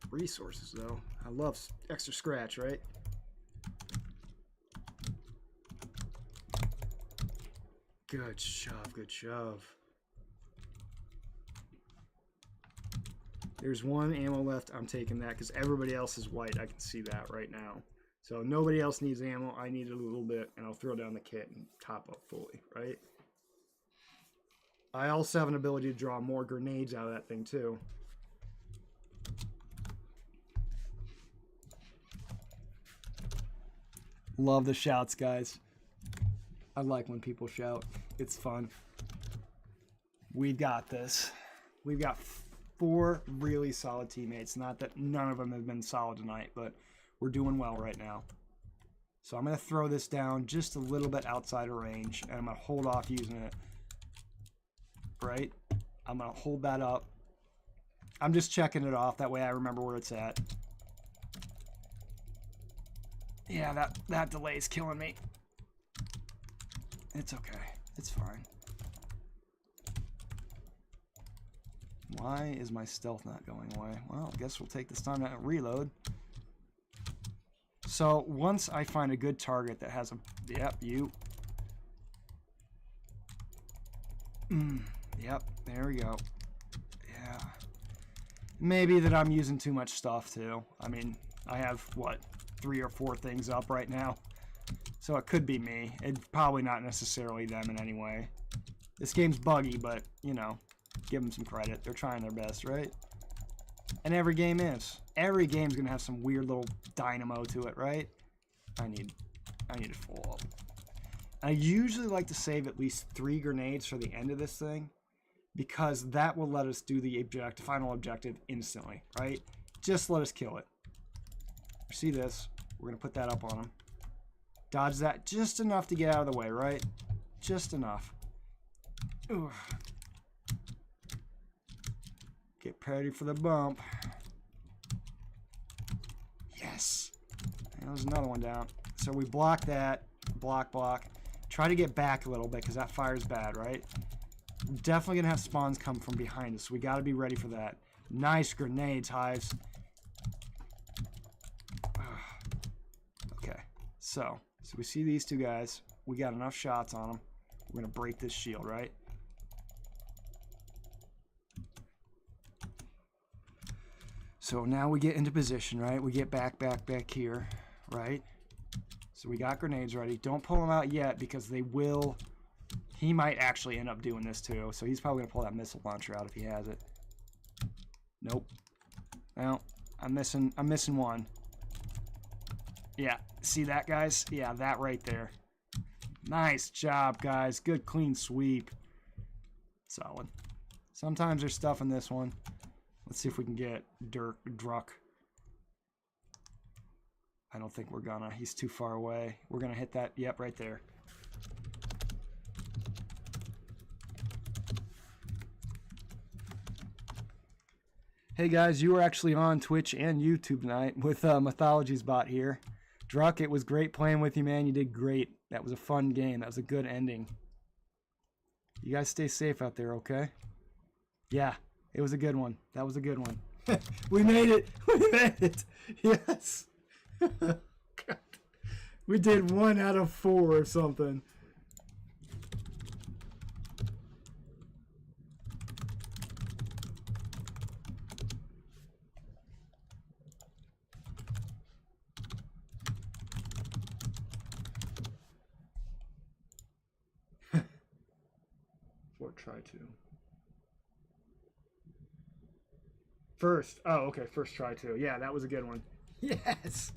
resources, though. I love extra scratch, right? Good shove, good shove. There's one ammo left. I'm taking that because everybody else is white. I can see that right now. So nobody else needs ammo. I need a little bit, and I'll throw down the kit and top up fully, right? I also have an ability to draw more grenades out of that thing, too. Love the shouts, guys. I like when people shout. It's fun. We've got this. We've got 4 really solid teammates. Not that none of them have been solid tonight, but we're doing well right now. So I'm going to throw this down just a little bit outside of range, and I'm going to hold off using it. Right? I'm going to hold that up. I'm just checking it off. That way I remember where it's at. Yeah, that delay is killing me. It's okay. It's fine. Why is my stealth not going away? Well, I guess we'll take this time to reload. So once I find a good target that has a... Yep, you. Yep, there we go. Yeah. Maybe that I'm using too much stuff too. I mean, I have, what, 3 or 4 things up right now. So it could be me. It's probably not necessarily them in any way. This game's buggy, but, you know, give them some credit. They're trying their best, right? And every game is. Every game's gonna have some weird little dynamo to it, right? I need to full up. I usually like to save at least 3 grenades for the end of this thing, because that will let us do the final objective instantly, right? Just let us kill it. See this? We're gonna put that up on him. Dodge that just enough to get out of the way, right? Just enough. Ugh. Get ready for the bump. Yes. And there's another one down. So we block that. Block. Try to get back a little bit because that fire's bad, right? We're definitely going to have spawns come from behind us. We got to be ready for that. Nice grenades, Hives. Okay. So we see these 2 guys. We got enough shots on them. We're going to break this shield, right? So now we get into position, right? We get back here, right? So we got grenades ready. Don't pull them out yet because they will... He might actually end up doing this too. So he's probably going to pull that missile launcher out if he has it. Nope. Well, I'm missing one. Yeah, see that, guys? Yeah, that right there. Nice job, guys. Good clean sweep. Solid. Sometimes there's stuff in this one. Let's see if we can get Druck. I don't think we're gonna. He's too far away. We're gonna hit that. Yep, right there. Hey guys, you were actually on Twitch and YouTube tonight with Mythology's bot here. Druck, it was great playing with you, man. You did great. That was a fun game. That was a good ending. You guys stay safe out there, okay? Yeah. It was a good one. That was a good one. We made it. We made it. Yes. God. We did 1 out of 4 or something. Or try to. First. Oh, okay. First try to. Yeah, that was a good one. Yes.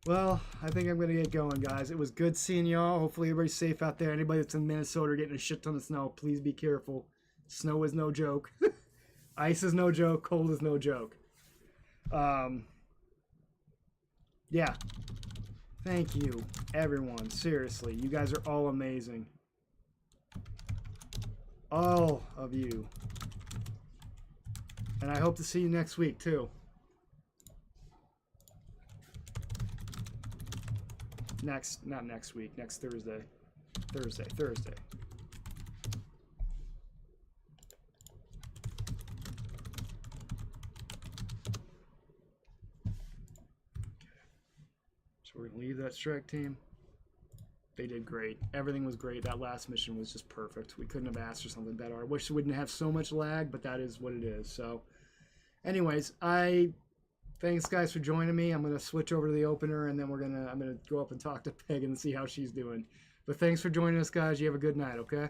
Well, I think I'm going to get going, guys. It was good seeing y'all. Hopefully everybody's safe out there. Anybody that's in Minnesota getting a shit ton of snow, please be careful. Snow is no joke. Ice is no joke. Cold is no joke. Yeah. Thank you, everyone. Seriously, you guys are all amazing. All of you. And I hope to see you next week, too. Not next week, next Thursday. Thursday. So we're going to leave that strike team. They did great. Everything was great. That last mission was just perfect. We couldn't have asked for something better. I wish it wouldn't have so much lag, but that is what it is. So, anyways, thanks guys for joining me. I'm gonna switch over to the opener, and then I'm gonna go up and talk to Peg and see how she's doing. But thanks for joining us, guys. You have a good night. Okay.